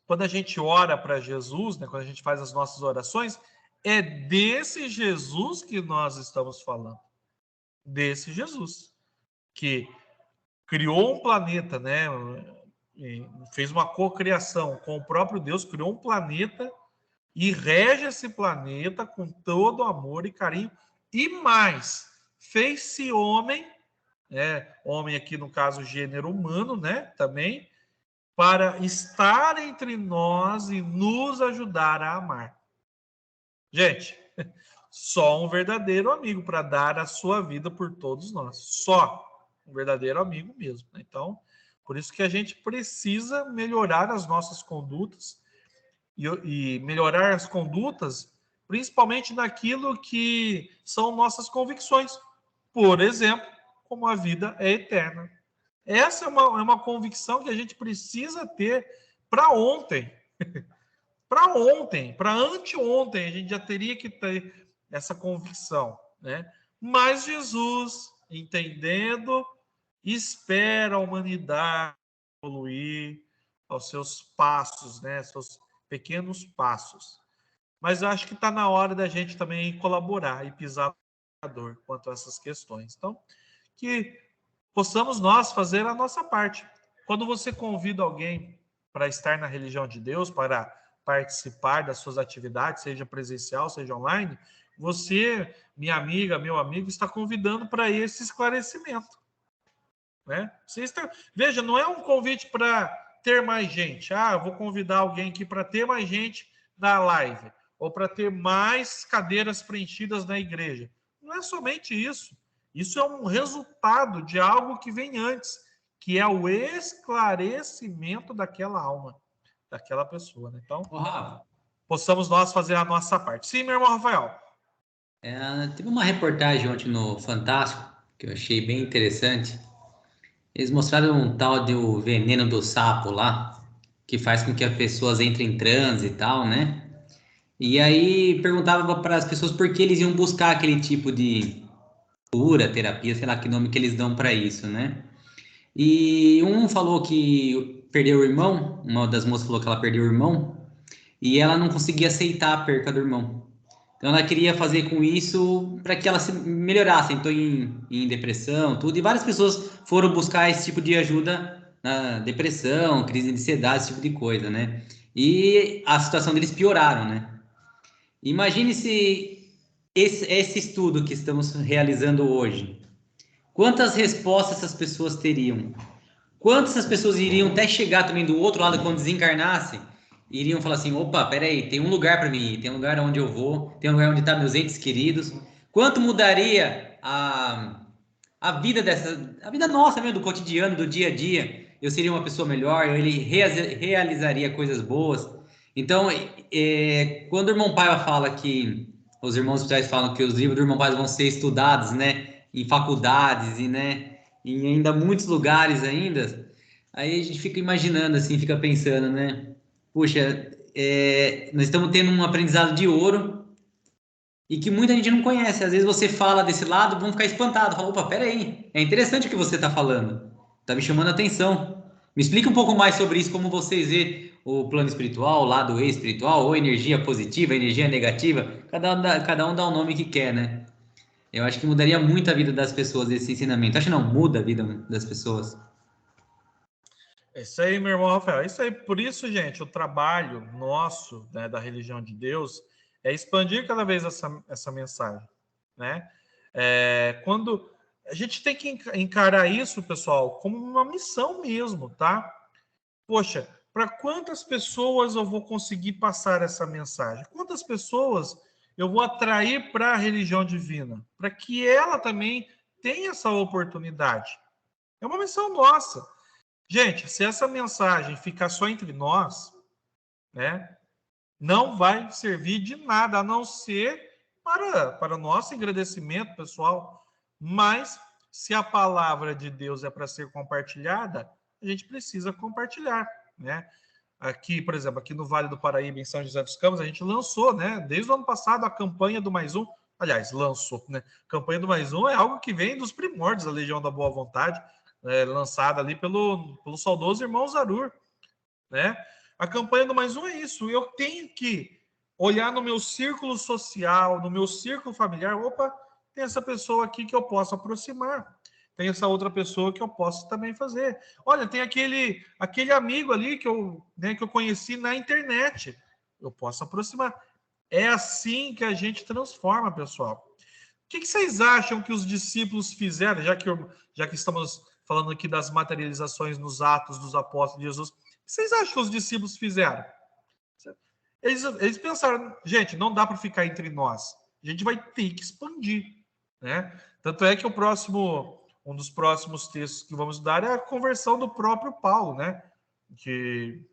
quando a gente ora para Jesus, né, quando a gente faz as nossas orações, é desse Jesus que nós estamos falando. Desse Jesus que criou um planeta, né, fez uma cocriação com o próprio Deus, criou um planeta e rege esse planeta com todo amor e carinho. E mais, fez-se homem, né, homem aqui no caso gênero humano, né, também, para estar entre nós e nos ajudar a amar. Gente, Só um verdadeiro amigo para dar a sua vida por todos nós. Só um verdadeiro amigo mesmo. Então, por isso que a gente precisa melhorar as nossas condutas e melhorar as condutas, principalmente naquilo que são nossas convicções. Por exemplo, como a vida é eterna. Essa é uma convicção que a gente precisa ter para ontem. Para ontem, para anteontem, a gente já teria que ter essa convicção, né? Mas Jesus, entendendo, espera a humanidade evoluir aos seus passos, né? Seus pequenos passos. Mas eu acho que está na hora da gente também colaborar e pisar no dor quanto a essas questões. Então, que possamos nós fazer a nossa parte. Quando você convida alguém para estar na religião de Deus, para participar das suas atividades, seja presencial, seja online, você, minha amiga, meu amigo, está convidando para esse esclarecimento. Né? Veja, não é um convite para ter mais gente. Ah, eu vou convidar alguém aqui para ter mais gente na live, ou para ter mais cadeiras preenchidas na igreja. Não é somente isso. Isso é um resultado de algo que vem antes, que é o esclarecimento daquela alma, daquela pessoa. Né? Então, Rafa, possamos nós fazer a nossa parte. Sim, meu irmão Rafael. teve uma reportagem ontem no Fantástico, que eu achei bem interessante. Eles mostraram um tal de o veneno do sapo lá, que faz com que as pessoas entrem em transe e tal, né? E aí perguntava para as pessoas por que eles iam buscar aquele tipo de cura, terapia, sei lá que nome que eles dão para isso, né? E um falou que perdeu o irmão, uma das moças falou que ela perdeu o irmão, e ela não conseguia aceitar a perca do irmão. Então ela queria fazer com isso para que ela se melhorasse, entrou em depressão, tudo, e várias pessoas foram buscar esse tipo de ajuda na depressão, crise de ansiedade, esse tipo de coisa, né? E a situação deles pioraram, né? Imagine se esse estudo que estamos realizando hoje, quantas respostas essas pessoas teriam? Quantas essas pessoas iriam até chegar também do outro lado quando desencarnasse? Iriam falar assim, opa, peraí, tem um lugar para mim ir, tem um lugar onde eu vou, tem um lugar onde estão meus entes queridos. Quanto mudaria a vida a vida nossa mesmo, do cotidiano, do dia a dia? Eu seria uma pessoa melhor, ele realizaria coisas boas. Então, quando o irmão Paiva fala que, os irmãos espirituais falam que os livros do irmão Paiva vão ser estudados, né, em faculdades e, né, em ainda muitos lugares ainda, aí a gente fica imaginando assim, fica pensando, né? Puxa, nós estamos tendo um aprendizado de ouro e que muita gente não conhece. Às vezes você fala desse lado, vão ficar espantados. Fala, opa, peraí, é interessante o que você está falando. Está me chamando a atenção. Me explica um pouco mais sobre isso, como vocês vê o plano espiritual, o lado espiritual, ou energia positiva, energia negativa. Cada um dá o nome que quer, né? Eu acho que mudaria muito a vida das pessoas esse ensinamento. Acho que não, muda a vida das pessoas. É isso aí, meu irmão Rafael. É isso aí. Por isso, gente, o trabalho nosso, né, da religião de Deus é expandir cada vez essa mensagem, né? Quando a gente tem que encarar isso, pessoal, como uma missão mesmo, tá? Poxa, para quantas pessoas eu vou conseguir passar essa mensagem? Quantas pessoas eu vou atrair para a religião divina? Para que ela também tenha essa oportunidade. É uma missão nossa. Gente, se essa mensagem ficar só entre nós, né, não vai servir de nada, a não ser para nosso agradecimento pessoal. Mas, se a palavra de Deus é para ser compartilhada, a gente precisa compartilhar, né? Aqui, por exemplo, aqui no Vale do Paraíba, em São José dos Campos, a gente lançou, né, desde o ano passado, a campanha do Mais Um. Aliás, lançou, né? A campanha do Mais Um é algo que vem dos primórdios da Legião da Boa Vontade, lançada ali pelo saudoso irmão Zarur, né? A campanha do Mais Um é isso. Eu tenho que olhar no meu círculo social, no meu círculo familiar. Opa, tem essa pessoa aqui que eu posso aproximar. Tem essa outra pessoa que eu posso também fazer. Olha, tem aquele amigo ali que eu conheci na internet. Eu posso aproximar. É assim que a gente transforma, pessoal. O que vocês acham que os discípulos fizeram, já que estamos falando aqui das materializações nos atos dos apóstolos de Jesus? O que vocês acham que os discípulos fizeram? Eles pensaram, gente, não dá para ficar entre nós. a gente vai ter que expandir, né? Tanto é que um dos próximos textos que vamos dar é a conversão do próprio Paulo, né? Que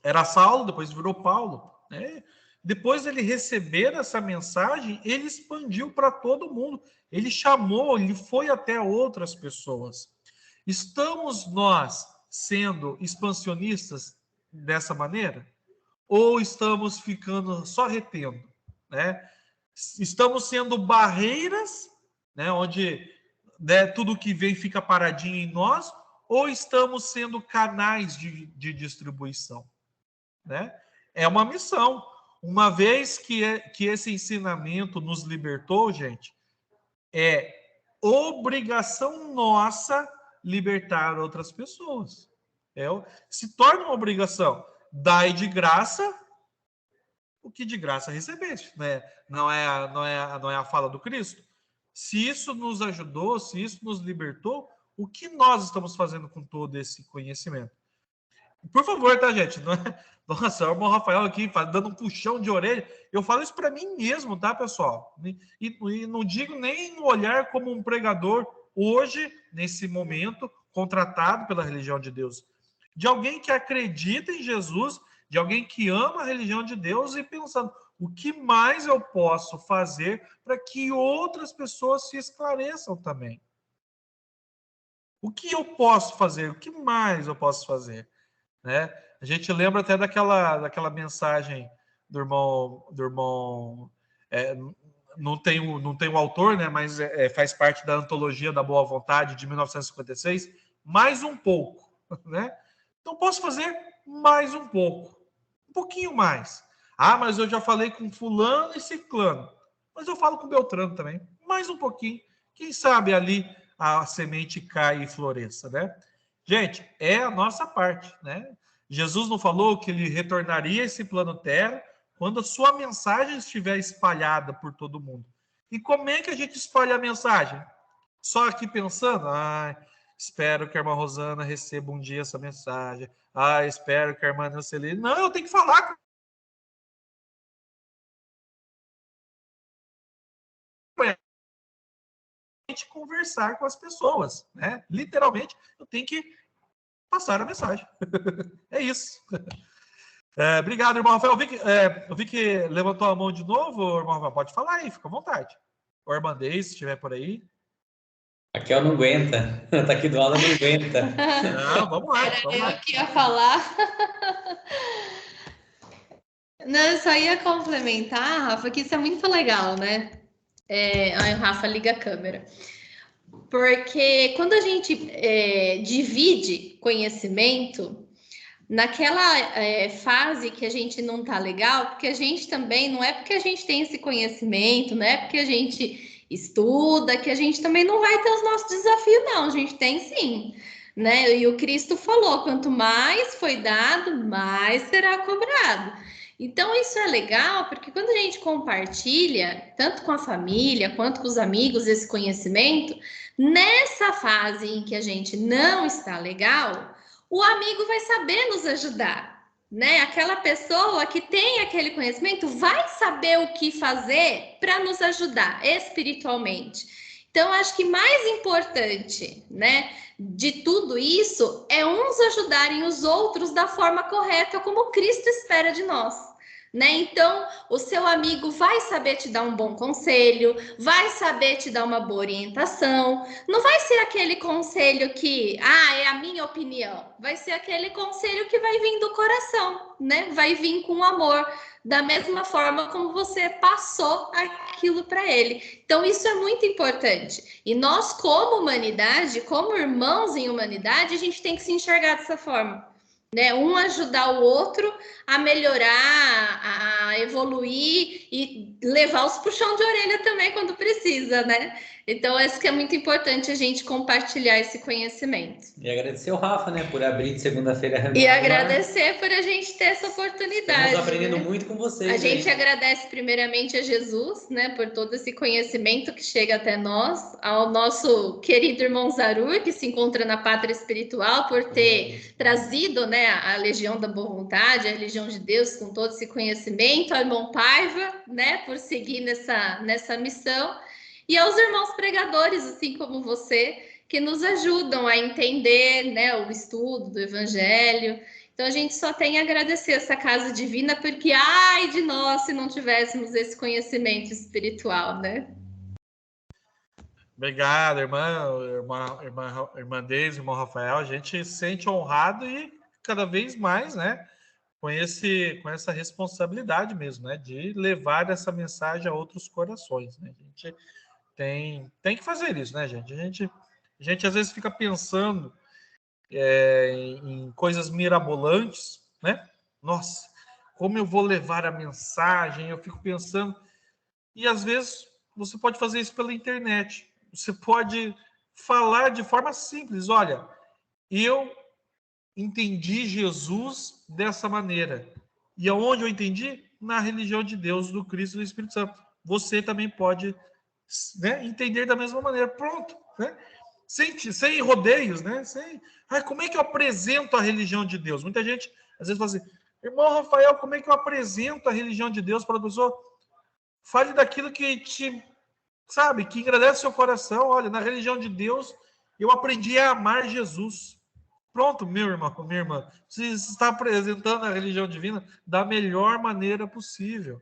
era Saulo, depois virou Paulo, né? Depois ele receber essa mensagem, ele expandiu para todo mundo. Ele chamou, ele foi até outras pessoas. Estamos nós sendo expansionistas dessa maneira? Ou estamos ficando só retendo, né? Estamos sendo barreiras, né, onde, né, tudo que vem fica paradinho em nós, ou estamos sendo canais de distribuição, né? É uma missão. Uma vez que esse ensinamento nos libertou, gente, é obrigação nossa libertar outras pessoas. Se torna uma obrigação. Dai de graça o que de graça recebeste, né? Não é a fala do Cristo? Se isso nos ajudou, se isso nos libertou, o que nós estamos fazendo com todo esse conhecimento? Por favor, tá, gente? Não é... Nossa, o irmão Rafael aqui dando um puxão de orelha. Eu falo isso para mim mesmo, tá, pessoal? E não digo nem no olhar como um pregador hoje, nesse momento, contratado pela religião de Deus. De alguém que acredita em Jesus, de alguém que ama a religião de Deus e pensando, o que mais eu posso fazer para que outras pessoas se esclareçam também? O que eu posso fazer? O que mais eu posso fazer? Né? A gente lembra até daquela mensagem do irmão não tem o autor, né? Mas faz parte da antologia da Boa Vontade de 1956, mais um pouco, né? Então posso fazer mais um pouco, um pouquinho mais. Ah, mas eu já falei com fulano e ciclano, mas eu falo com Beltrano também, mais um pouquinho. Quem sabe ali a semente cai e floresça, né? Gente, é a nossa parte, né? Jesus não falou que ele retornaria a esse plano terra quando a sua mensagem estiver espalhada por todo mundo. E como é que a gente espalha a mensagem? Só aqui pensando, espero que a irmã Rosana receba um dia essa mensagem. Espero que a irmã Nancelê... Não, eu tenho que falar com ela. Conversar com as pessoas, né? Literalmente, eu tenho que passar a mensagem. É isso. Obrigado, irmão Rafael. Eu vi que levantou a mão de novo, irmão Rafael. Pode falar aí, fica à vontade. O Irmandez, se estiver por aí. Raquel não aguenta. Tá aqui do lado, não aguenta. Não, vamos lá. Eu que ia falar. Não, eu só ia complementar, Rafa, que isso é muito legal, né? Aí o Rafa liga a câmera. Porque quando a gente divide conhecimento, naquela fase que a gente não tá legal, porque a gente também, não é porque a gente tem esse conhecimento, não é porque a gente estuda, que a gente também não vai ter os nossos desafios, não. A gente tem sim, né? E o Cristo falou, quanto mais foi dado, mais será cobrado. Então, isso é legal, porque quando a gente compartilha, tanto com a família quanto com os amigos, esse conhecimento, nessa fase em que a gente não está legal, o amigo vai saber nos ajudar, né? Aquela pessoa que tem aquele conhecimento vai saber o que fazer para nos ajudar espiritualmente. Então, acho que mais importante, né, de tudo isso é uns ajudarem os outros da forma correta, como Cristo espera de nós. Né? Então, o seu amigo vai saber te dar um bom conselho, vai saber te dar uma boa orientação. Não vai ser aquele conselho que, é a minha opinião. Vai ser aquele conselho que vai vir do coração, né? Vai vir com amor, da mesma forma como você passou aquilo para ele. Então, isso é muito importante. E nós, como humanidade, como irmãos em humanidade, a gente tem que se enxergar dessa forma. Né? Um ajudar o outro a melhorar, a evoluir e levar os puxão de orelha também quando precisa, né? Então, acho que é muito importante a gente compartilhar esse conhecimento. E agradecer o Rafa, né, por abrir de segunda-feira a reunião. E agradecer por a gente ter essa oportunidade. Estamos aprendendo né? muito com vocês. A gente aí. agradece primeiramente a Jesus, né, por todo esse conhecimento que chega até nós, ao nosso querido irmão Zarur, que se encontra na pátria espiritual, por ter trazido, né, a Legião da Boa Vontade, a Legião de Deus, com todo esse conhecimento, ao irmão Paiva, né, por seguir nessa missão, e aos irmãos pregadores, assim como você, que nos ajudam a entender, né, o estudo do Evangelho. Então, a gente só tem a agradecer essa casa divina, porque ai de nós se não tivéssemos esse conhecimento espiritual, né? Obrigado, irmã Deise, irmão Rafael. A gente se sente honrado e cada vez mais, né, com essa responsabilidade mesmo, né, de levar essa mensagem a outros corações, né? A gente tem que fazer isso, né, gente? A gente às vezes fica pensando em coisas mirabolantes, né? Nossa, como eu vou levar a mensagem? Eu fico pensando. E às vezes você pode fazer isso pela internet. Você pode falar de forma simples. Olha, eu entendi Jesus dessa maneira. E aonde eu entendi? Na religião de Deus, do Cristo e do Espírito Santo. Você também pode, né, entender da mesma maneira. Pronto, né? Sem rodeios, né? Como é que eu apresento a religião de Deus? Muita gente às vezes fala assim, irmão Rafael, como é que eu apresento a religião de Deus para a pessoa? Fale daquilo que te, sabe, que agradece seu coração. Olha, na religião de Deus, eu aprendi a amar Jesus. Pronto, meu irmão, minha irmã, você está apresentando a religião divina da melhor maneira possível,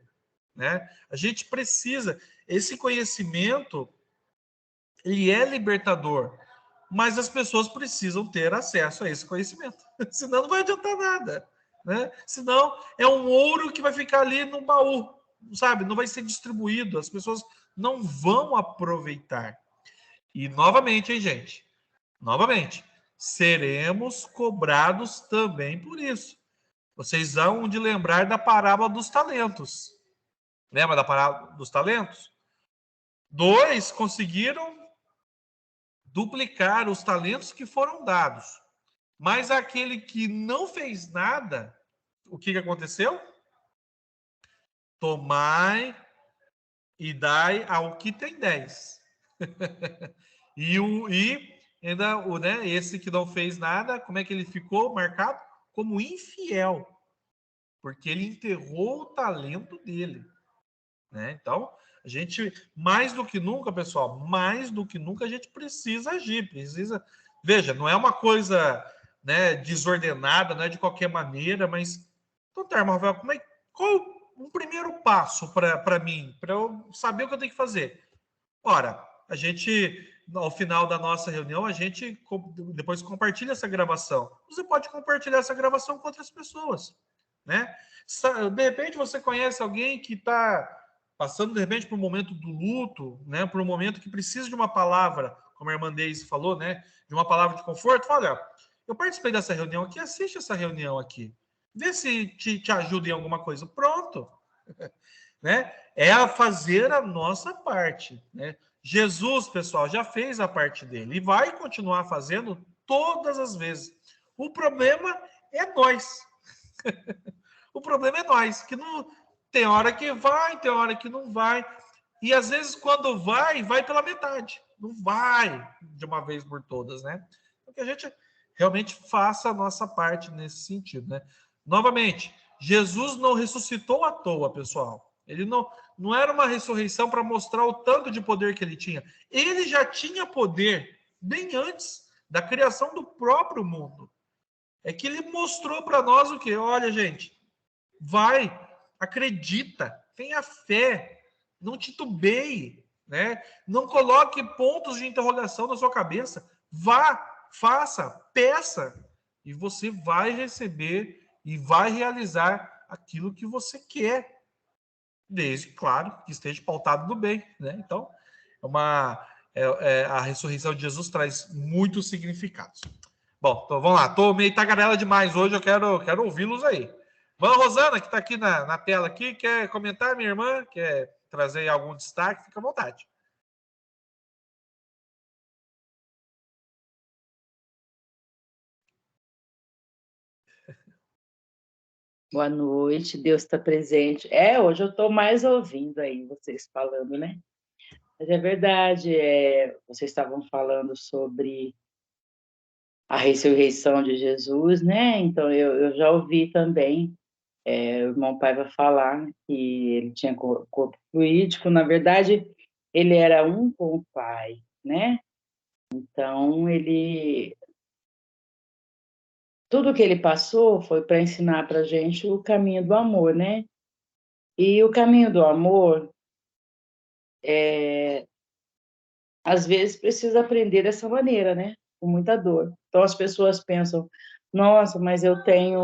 né? A gente precisa, esse conhecimento, ele é libertador, mas as pessoas precisam ter acesso a esse conhecimento, senão não vai adiantar nada, né? Senão é um ouro que vai ficar ali no baú, sabe? Não vai ser distribuído, as pessoas não vão aproveitar. E novamente, hein, gente? Novamente, seremos cobrados também por isso. Vocês vão de lembrar da parábola dos talentos. Lembra da parábola dos talentos? 2 conseguiram duplicar os talentos que foram dados. Mas aquele que não fez nada, o que aconteceu? Tomai e dai ao que tem 10. Né, esse que não fez nada, como é que ele ficou marcado? Como infiel. Porque ele enterrou o talento dele. Né? Então, a gente, mais do que nunca, pessoal, mais do que nunca, a gente precisa agir. Veja, não é uma coisa, né, desordenada, não é de qualquer maneira, mas... Então, tá, Rafael, qual um primeiro passo para mim, para eu saber o que eu tenho que fazer? Ora, a gente, ao final da nossa reunião, a gente depois compartilha essa gravação. Você pode compartilhar essa gravação com outras pessoas, né? De repente você conhece alguém que está passando, de repente, por um momento do luto, né? Por um momento que precisa de uma palavra, como a irmã Deise falou, né? De uma palavra de conforto. Olha, eu participei dessa reunião aqui, assiste essa reunião aqui. Vê se te ajuda em alguma coisa. Pronto. Né? É a fazer a nossa parte, né? Jesus, pessoal, já fez a parte dele e vai continuar fazendo todas as vezes. O problema é nós. O problema é nós, que não tem hora que vai, tem hora que não vai. E às vezes quando vai pela metade. Não vai de uma vez por todas, né? Então que a gente realmente faça a nossa parte nesse sentido, né? Novamente, Jesus não ressuscitou à toa, pessoal. Ele não era uma ressurreição para mostrar o tanto de poder que ele tinha. Ele já tinha poder bem antes da criação do próprio mundo. É que ele mostrou para nós o quê? Olha, gente, vai, acredita, tenha fé, não titubeie, né? Não coloque pontos de interrogação na sua cabeça. Vá, faça, peça, e você vai receber e vai realizar aquilo que você quer. Desde, claro, que esteja pautado no bem, né? Então, a ressurreição de Jesus traz muitos significados. Bom, então vamos lá. Estou meio tagarela demais hoje, eu quero ouvi-los aí. Vamos, Rosana, que está aqui na tela aqui, quer comentar, minha irmã? Quer trazer algum destaque? Fica à vontade. Boa noite, Deus está presente. Hoje eu estou mais ouvindo aí vocês falando, né? Mas é verdade, vocês estavam falando sobre a ressurreição de Jesus, né? Então eu já ouvi também o irmão Paiva falar que ele tinha corpo fluídico. Na verdade, ele era um com o Pai, né? Então, tudo que ele passou foi para ensinar para a gente o caminho do amor, né? E o caminho do amor, às vezes, precisa aprender dessa maneira, né? Com muita dor. Então, as pessoas pensam, nossa, mas eu tenho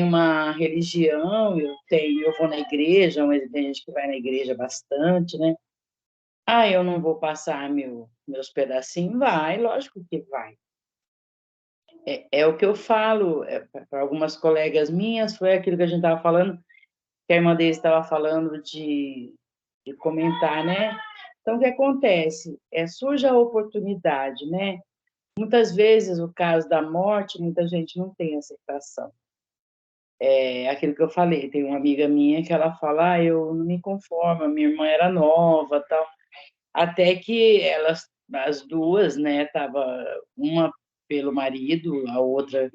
uma religião, eu vou na igreja, mas tem gente que vai na igreja bastante, né? Eu não vou passar meus pedacinhos? Vai, lógico que vai. É o que eu falo para algumas colegas minhas, foi aquilo que a gente estava falando, que a irmã deles estava falando de comentar, né? Então, o que acontece? Surge a oportunidade, né? Muitas vezes, o caso da morte, muita gente não tem aceitação. Aquilo que eu falei, tem uma amiga minha que ela fala, eu não me conformo, a minha irmã era nova, tal. Até que as duas, né, tava uma pelo marido, a outra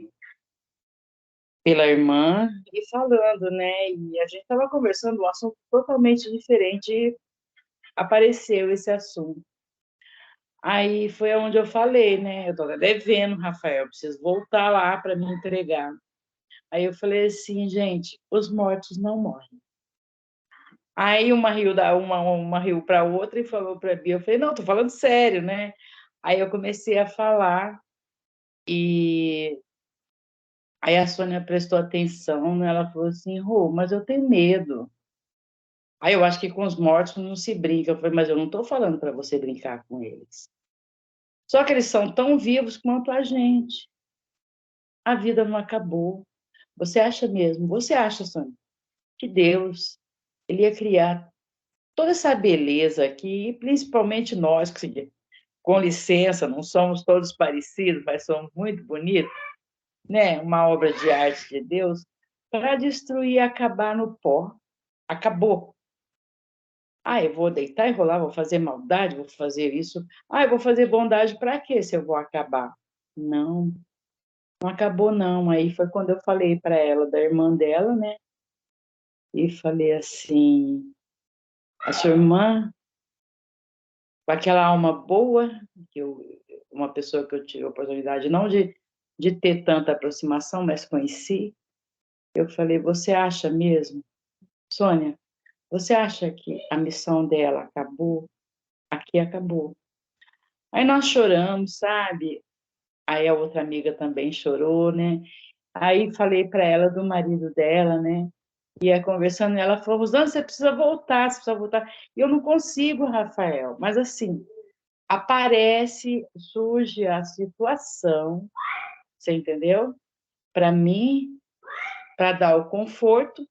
pela irmã, e falando, né, e a gente estava conversando um assunto totalmente diferente, e apareceu esse assunto. Aí foi onde eu falei, né, eu estou devendo, Rafael, preciso voltar lá para me entregar. Aí eu falei assim, gente, os mortos não morrem. Aí uma riu para a outra e falou para a Bia, eu falei, não, estou falando sério, né? Aí eu comecei a falar e aí a Sônia prestou atenção, né? Ela falou assim, Rô, mas eu tenho medo. Aí eu acho que com os mortos não se brinca. Eu falei, mas eu não estou falando para você brincar com eles. Só que eles são tão vivos quanto a gente. A vida não acabou. Você acha, Sônia, que Deus ele ia criar toda essa beleza aqui, e principalmente nós, que, com licença, não somos todos parecidos, mas somos muito bonitos, né? Uma obra de arte de Deus, para destruir e acabar no pó. Acabou. Eu vou deitar e rolar, vou fazer maldade, vou fazer isso. Eu vou fazer bondade para quê se eu vou acabar? Não, não acabou não. Aí foi quando eu falei para ela, da irmã dela, né? E falei assim, a sua irmã, com aquela alma boa, uma pessoa que eu tive a oportunidade não de ter tanta aproximação, mas conheci, eu falei, você acha mesmo, Sônia, você acha que a missão dela acabou? Aqui acabou. Aí nós choramos, sabe? Aí a outra amiga também chorou, né? Aí falei para ela do marido dela, né? Ia conversando, ela falou, Rosana, você precisa voltar, você precisa voltar. E eu não consigo, Rafael, mas assim, surge a situação, você entendeu? Para mim, para dar o conforto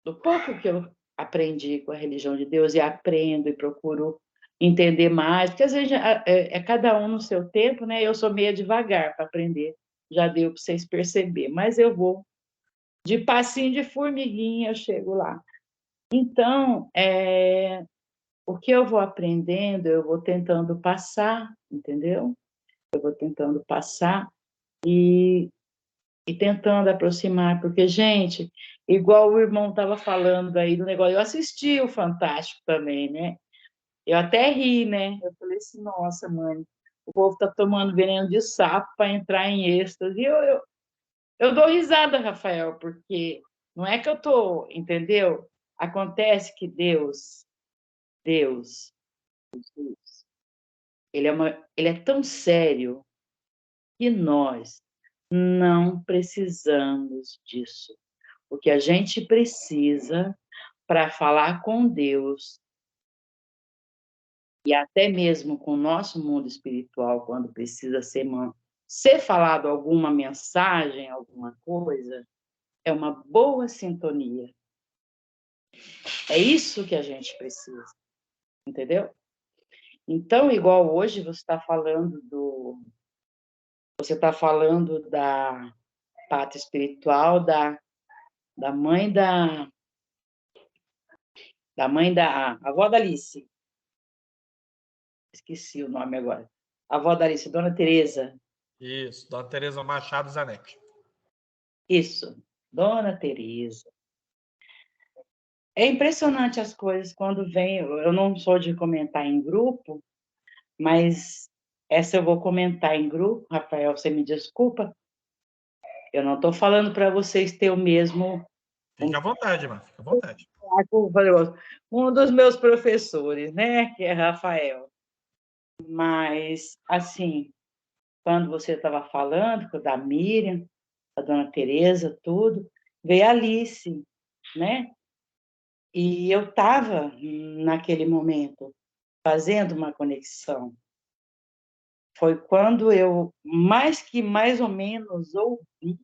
do pouco que eu aprendi com a religião de Deus e aprendo e procuro entender mais, porque às vezes é cada um no seu tempo, né? Eu sou meio devagar para aprender, já deu para vocês perceber, mas eu vou de passinho de formiguinha, eu chego lá. Então, o que eu vou aprendendo, eu vou tentando passar, entendeu? Eu vou tentando passar e tentando aproximar, porque, gente, igual o irmão estava falando aí do negócio, eu assisti o Fantástico também, né? Eu até ri, né? Eu falei assim, nossa, mãe, o povo está tomando veneno de sapo para entrar em êxtase. E eu dou risada, Rafael, porque não é que eu estou, entendeu? Acontece que Deus, Jesus, ele é tão sério que nós não precisamos disso. O que a gente precisa para falar com Deus e até mesmo com o nosso mundo espiritual, quando precisa ser falado alguma mensagem, alguma coisa, é uma boa sintonia. É isso que a gente precisa, entendeu? Então, igual hoje você está falando pátria espiritual da mãe da avó da Alice. Esqueci o nome agora. A avó da Alice, Dona Teresa. Isso, Dona Teresa Machado Zanetti. Isso, Dona Teresa. É impressionante as coisas quando vem. Eu não sou de comentar em grupo, mas essa eu vou comentar em grupo. Rafael, você me desculpa. Eu não estou falando para vocês ter o mesmo. Fique à vontade, irmã, fique à vontade. Um dos meus professores, né, que é Rafael. Mas, assim, quando você estava falando da Miriam, da Dona Teresa, tudo, veio a Alice, né? E eu estava, naquele momento, fazendo uma conexão. Foi quando eu, mais ou menos, ouvi.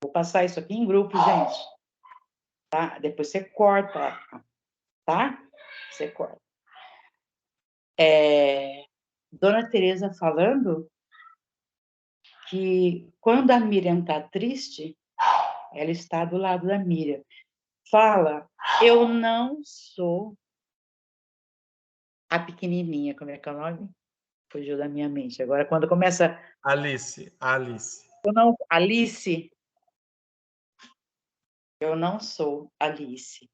Vou passar isso aqui em grupo, gente. Tá? Depois você corta, tá? Você corta. Dona Teresa falando que quando a Miriam está triste, ela está do lado da Miriam. Fala, eu não sou a pequenininha, como é que é o nome? Fugiu da minha mente. Agora, quando começa... Alice. Alice, eu não sou Alice.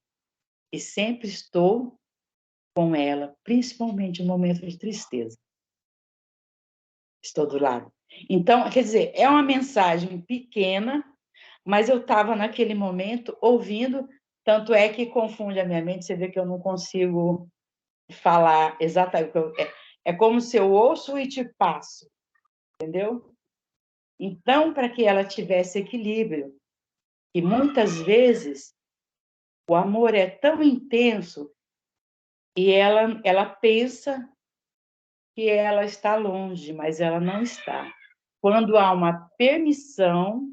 E sempre estou com ela, principalmente no momento de tristeza. Estou do lado. Então, quer dizer, é uma mensagem pequena, mas eu estava naquele momento ouvindo, tanto é que confunde a minha mente, você vê que eu não consigo falar exatamente. É como se eu ouço e te passo, entendeu? Então, para que ela tivesse equilíbrio, e muitas vezes o amor é tão intenso e ela pensa que ela está longe, mas ela não está. Quando há uma permissão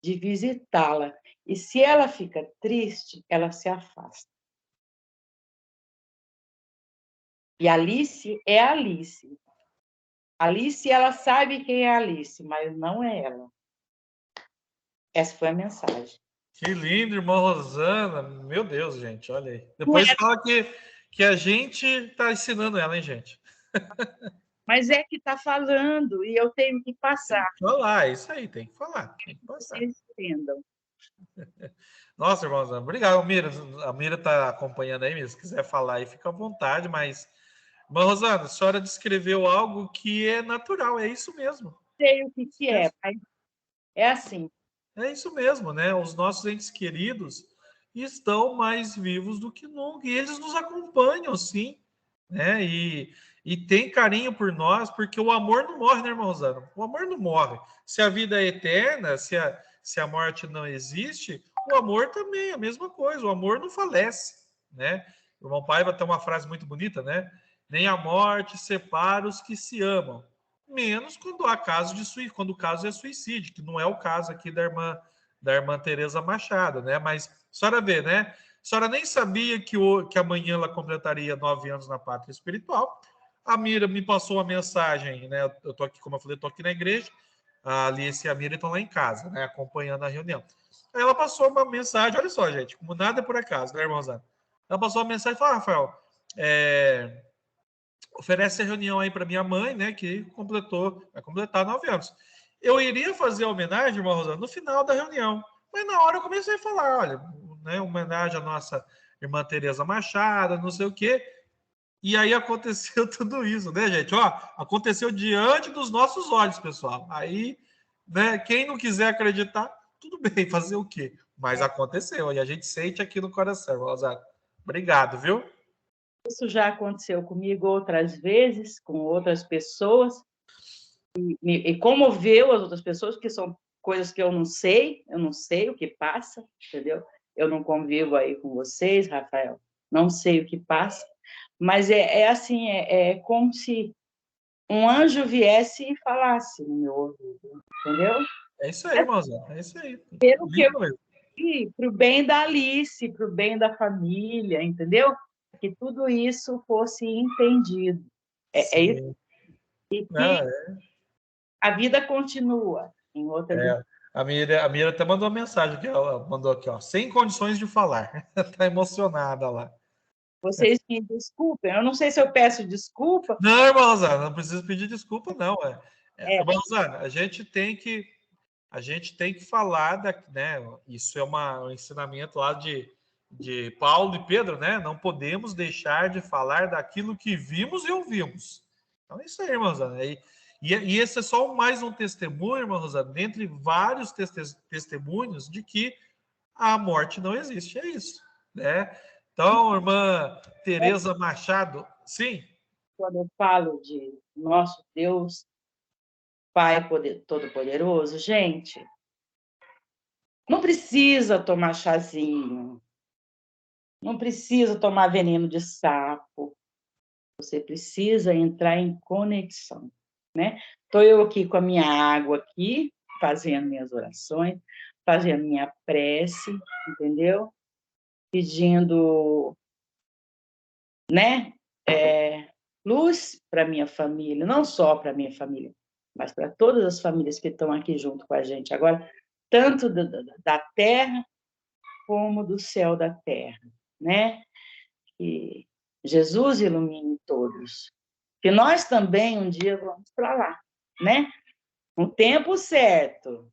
de visitá-la, e se ela fica triste, ela se afasta. E Alice é Alice. Alice, ela sabe quem é Alice, mas não é ela. Essa foi a mensagem. Que lindo, irmã Rosana. Meu Deus, gente, olha aí. Depois fala que a gente está ensinando ela, hein, gente? Mas é que está falando e eu tenho que passar. Tem que falar, é isso aí, tem que falar. Tem que passar. Vocês entendam. Nossa, irmã Rosana, obrigado, Mira. A Mira está acompanhando aí mesmo. Se quiser falar aí, fica à vontade, mas... Irmã Rosana, a senhora descreveu algo que é natural, é isso mesmo. Sei o que é, mas é assim. É isso mesmo, né? Os nossos entes queridos estão mais vivos do que nunca. E eles nos acompanham, sim, né? E tem carinho por nós, porque o amor não morre, né, irmã Rosana? O amor não morre. Se a vida é eterna, se a morte não existe, o amor também é a mesma coisa. O amor não falece, né? O irmão Paiva tem uma frase muito bonita, né? Nem a morte separa os que se amam. Menos quando há caso de suicídio, quando o caso é suicídio, que não é o caso aqui da irmã Teresa Machado, né? Mas a senhora vê, né? A senhora nem sabia que amanhã ela completaria 9 anos na pátria espiritual. A Mira me passou uma mensagem, né? Eu tô aqui, como eu falei, eu tô aqui na igreja. A Alice e a Mira estão lá em casa, né? Acompanhando a reunião. Aí ela passou uma mensagem, olha só, gente, como nada é por acaso, né, irmãozada? Ela passou uma mensagem e falou: Rafael, oferece a reunião aí para minha mãe, né, que vai completar 9 anos. Eu iria fazer a homenagem, irmã Rosana, no final da reunião, mas na hora eu comecei a falar, olha, né, homenagem à nossa irmã Teresa Machado, não sei o quê, e aí aconteceu tudo isso, né, gente? Ó, aconteceu diante dos nossos olhos, pessoal. Aí, né, quem não quiser acreditar, tudo bem, fazer o quê? Mas aconteceu, e a gente sente aqui no coração, irmã Rosana. Obrigado, viu? Isso já aconteceu comigo outras vezes, com outras pessoas, e comoveu as outras pessoas, porque são coisas que eu não sei o que passa, entendeu? Eu não convivo aí com vocês, Rafael, não sei o que passa, mas assim, é como se um anjo viesse e falasse no meu ouvido, entendeu? É isso aí, irmãozão, é isso aí. Pelo que eu vi, para o bem da Alice, para o bem da família, entendeu? Que tudo isso fosse entendido. É isso. E que a vida continua em outra A Mira até mandou uma mensagem aqui, ela mandou aqui, ó, sem condições de falar. Tá emocionada lá. Vocês me desculpem, eu não sei se eu peço desculpa. Não, irmã Rosana, não precisa pedir desculpa, não. Irmã É, Rosana, a gente tem que falar, né? Isso é um ensinamento lá de Paulo e Pedro, né? Não podemos deixar de falar daquilo que vimos e ouvimos. Então é isso aí, irmã Rosana. E esse é só mais um testemunho, irmã Rosana, dentre vários testemunhos de que a morte não existe. É isso, né? Então, irmã Tereza Machado, sim. quando eu falo de nosso Deus, Pai Todo-Poderoso, gente, não precisa tomar chazinho, não precisa tomar veneno de sapo, você precisa entrar em conexão, né? Estou eu aqui com a minha água aqui, fazendo minhas orações, fazendo minha prece, entendeu? Pedindo, né? Luz para minha família, não só para minha família, mas para todas as famílias que estão aqui junto com a gente agora, tanto da terra como do céu da terra, né? Que Jesus ilumine todos, que nós também um dia vamos para lá, né? No tempo certo,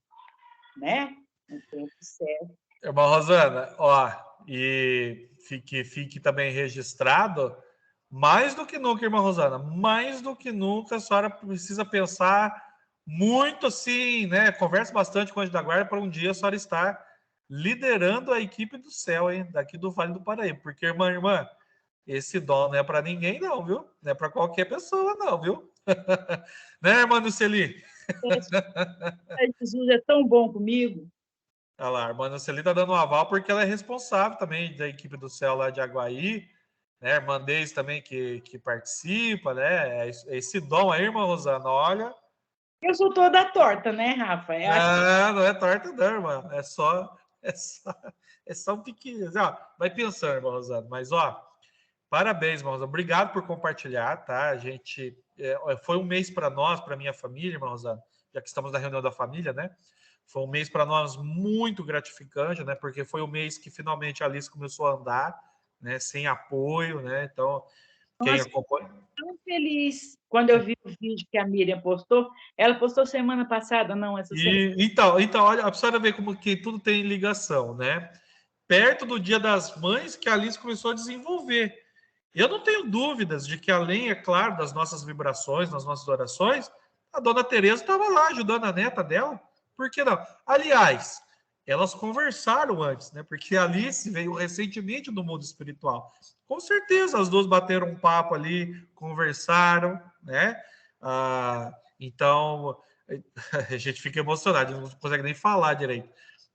né? No tempo certo. Irmã Rosana, ó, e fique também registrado, mais do que nunca, irmã Rosana, mais do que nunca, a senhora precisa pensar muito assim, né? Converse bastante com o Anjo da Guarda para um dia a senhora estar liderando a equipe do céu, hein? Daqui do Vale do Paraíba. Porque, irmã, esse dom não é para ninguém, não, viu? Não é para qualquer pessoa, não, viu? Né, irmã Nuceli? Jesus é tão bom comigo. Olha lá, a irmã Nuceli está dando um aval porque ela é responsável também da equipe do céu lá de Aguaí, né? A irmã Deise também que participa, né? Esse dom aí, irmã Rosana, olha. Eu sou toda torta, né, Rafa? Não é torta, não, irmã. É só um pequeno. Ó, vai pensando, irmã Rosana. Mas, ó, parabéns, irmã Rosana. Obrigado por compartilhar, tá? A gente. Foi um mês para nós, para minha família, irmã Rosana, já que estamos na reunião da família, né? Foi um mês para nós muito gratificante, né? Porque foi o mês que finalmente a Alice começou a andar, né? Sem apoio, né? Então, quem acompanha. Tão feliz quando eu vi o vídeo que a Miriam postou. Ela postou semana passada, não, essa semana. Então, olha, a senhora vê como que tudo tem ligação, né? Perto do Dia das Mães que a Alice começou a desenvolver. Eu não tenho dúvidas de que, além, é claro, das nossas vibrações, das nossas orações, a dona Tereza estava lá ajudando a neta dela. Por que não? Aliás, elas conversaram antes, né? Porque a Alice veio recentemente do mundo espiritual. Com certeza, as duas bateram um papo ali, conversaram, né? Então, a gente fica emocionado, não consegue nem falar direito.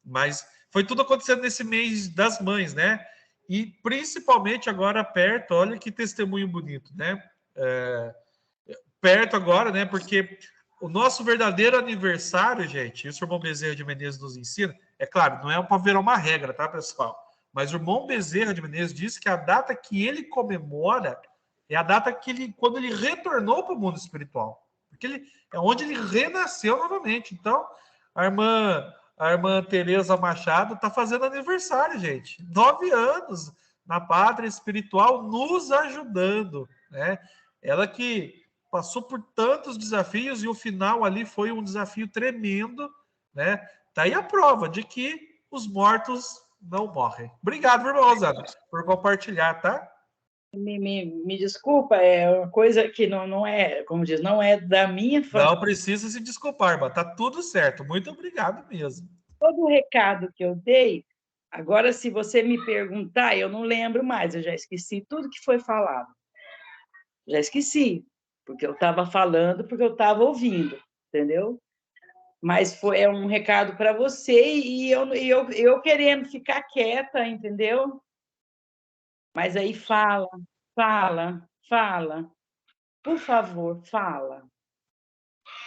Mas foi tudo acontecendo nesse mês das mães, né? E principalmente agora perto, olha que testemunho bonito, né? Perto agora, né? Porque o nosso verdadeiro aniversário, gente, isso o irmão Bezerra de Menezes nos ensina, é claro, não é para virar uma regra, tá, pessoal? Mas o irmão Bezerra de Menezes disse que a data que ele comemora é a data que quando ele retornou para o mundo espiritual. Porque é onde ele renasceu novamente. Então, a irmã Tereza Machado está fazendo aniversário, gente. 9 anos na pátria espiritual, nos ajudando, né? Ela que passou por tantos desafios e o final ali foi um desafio tremendo, né? Tá aí a prova de que os mortos não morrem. Obrigado, irmã Rosana, por compartilhar, tá? Me desculpa, é uma coisa que não é, como diz, não é da minha família. Não precisa se desculpar, irmã. Tá tudo certo. Muito obrigado mesmo. Todo o recado que eu dei, agora, se você me perguntar, eu não lembro mais, eu já esqueci tudo que foi falado. Já esqueci, porque eu estava falando, porque eu estava ouvindo, entendeu? Mas é um recado para você e eu querendo ficar quieta, entendeu? Mas aí fala, por favor, fala.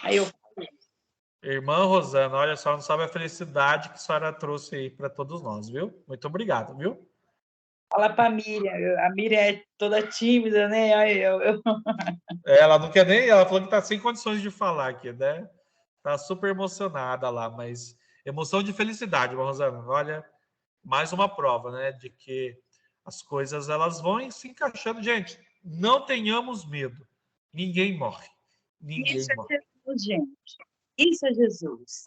Aí eu falei. Irmã Rosana, olha só, não sabe a felicidade que a senhora trouxe aí para todos nós, viu? Muito obrigado, viu? Fala para a Miriam é toda tímida, né? Ela não quer nem, ela falou que está sem condições de falar aqui, né? Tá super emocionada lá, mas Emoção de felicidade, irmã Rosana. Olha, mais uma prova, né, de que as coisas elas vão se encaixando. Gente, não tenhamos medo. Ninguém morre. Ninguém Isso é morre. Jesus, gente. Isso é Jesus.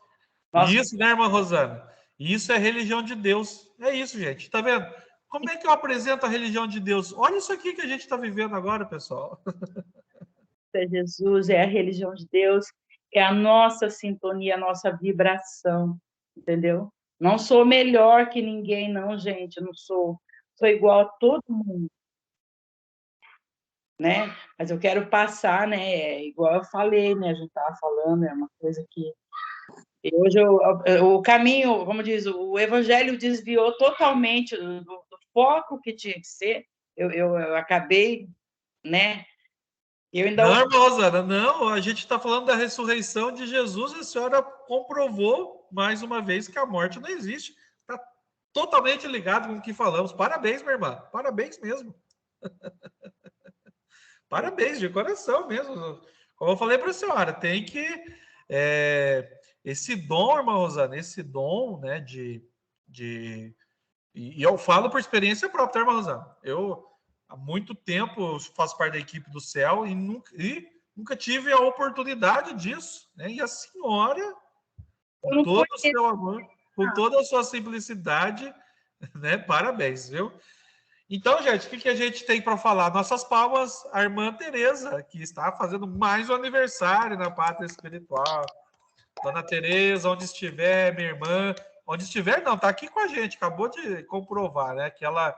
Nossa, Isso, né, irmã Rosana? Isso é religião de Deus. É isso, gente. Tá vendo? Como é que eu apresento a religião de Deus? Olha isso aqui que a gente está vivendo agora, pessoal. é Jesus, é a religião de Deus, é a nossa sintonia, a nossa vibração, entendeu? Não sou melhor que ninguém, não, gente, eu não sou. Sou igual a todo mundo, né? Mas eu quero passar, né? Igual eu falei, né? A gente estava falando, é uma coisa que hoje o caminho, como diz, o evangelho desviou totalmente do foco que tinha que ser. Eu acabei, né? Eu ainda Não, irmã Rosana, não. A gente está falando da ressurreição de Jesus e a senhora comprovou mais uma vez que a morte não existe. Está totalmente ligado com o que falamos. Parabéns, minha irmã. Parabéns mesmo. Parabéns, de coração mesmo. Como eu falei para a senhora, tem que. Esse dom, irmã Rosana, esse dom, né, e eu falo por experiência própria, tá, irmã Rosana? Eu, há muito tempo, faço parte da equipe do céu e nunca tive a oportunidade disso, né? E a senhora, com todo o seu amor, com toda a sua simplicidade, né? Parabéns, viu? Então, gente, o que a gente tem para falar? Nossas palmas à irmã Tereza, que está fazendo mais um aniversário na pátria espiritual. Dona Tereza, onde estiver, minha irmã, onde estiver, não, está aqui com a gente, acabou de comprovar, né? Que ela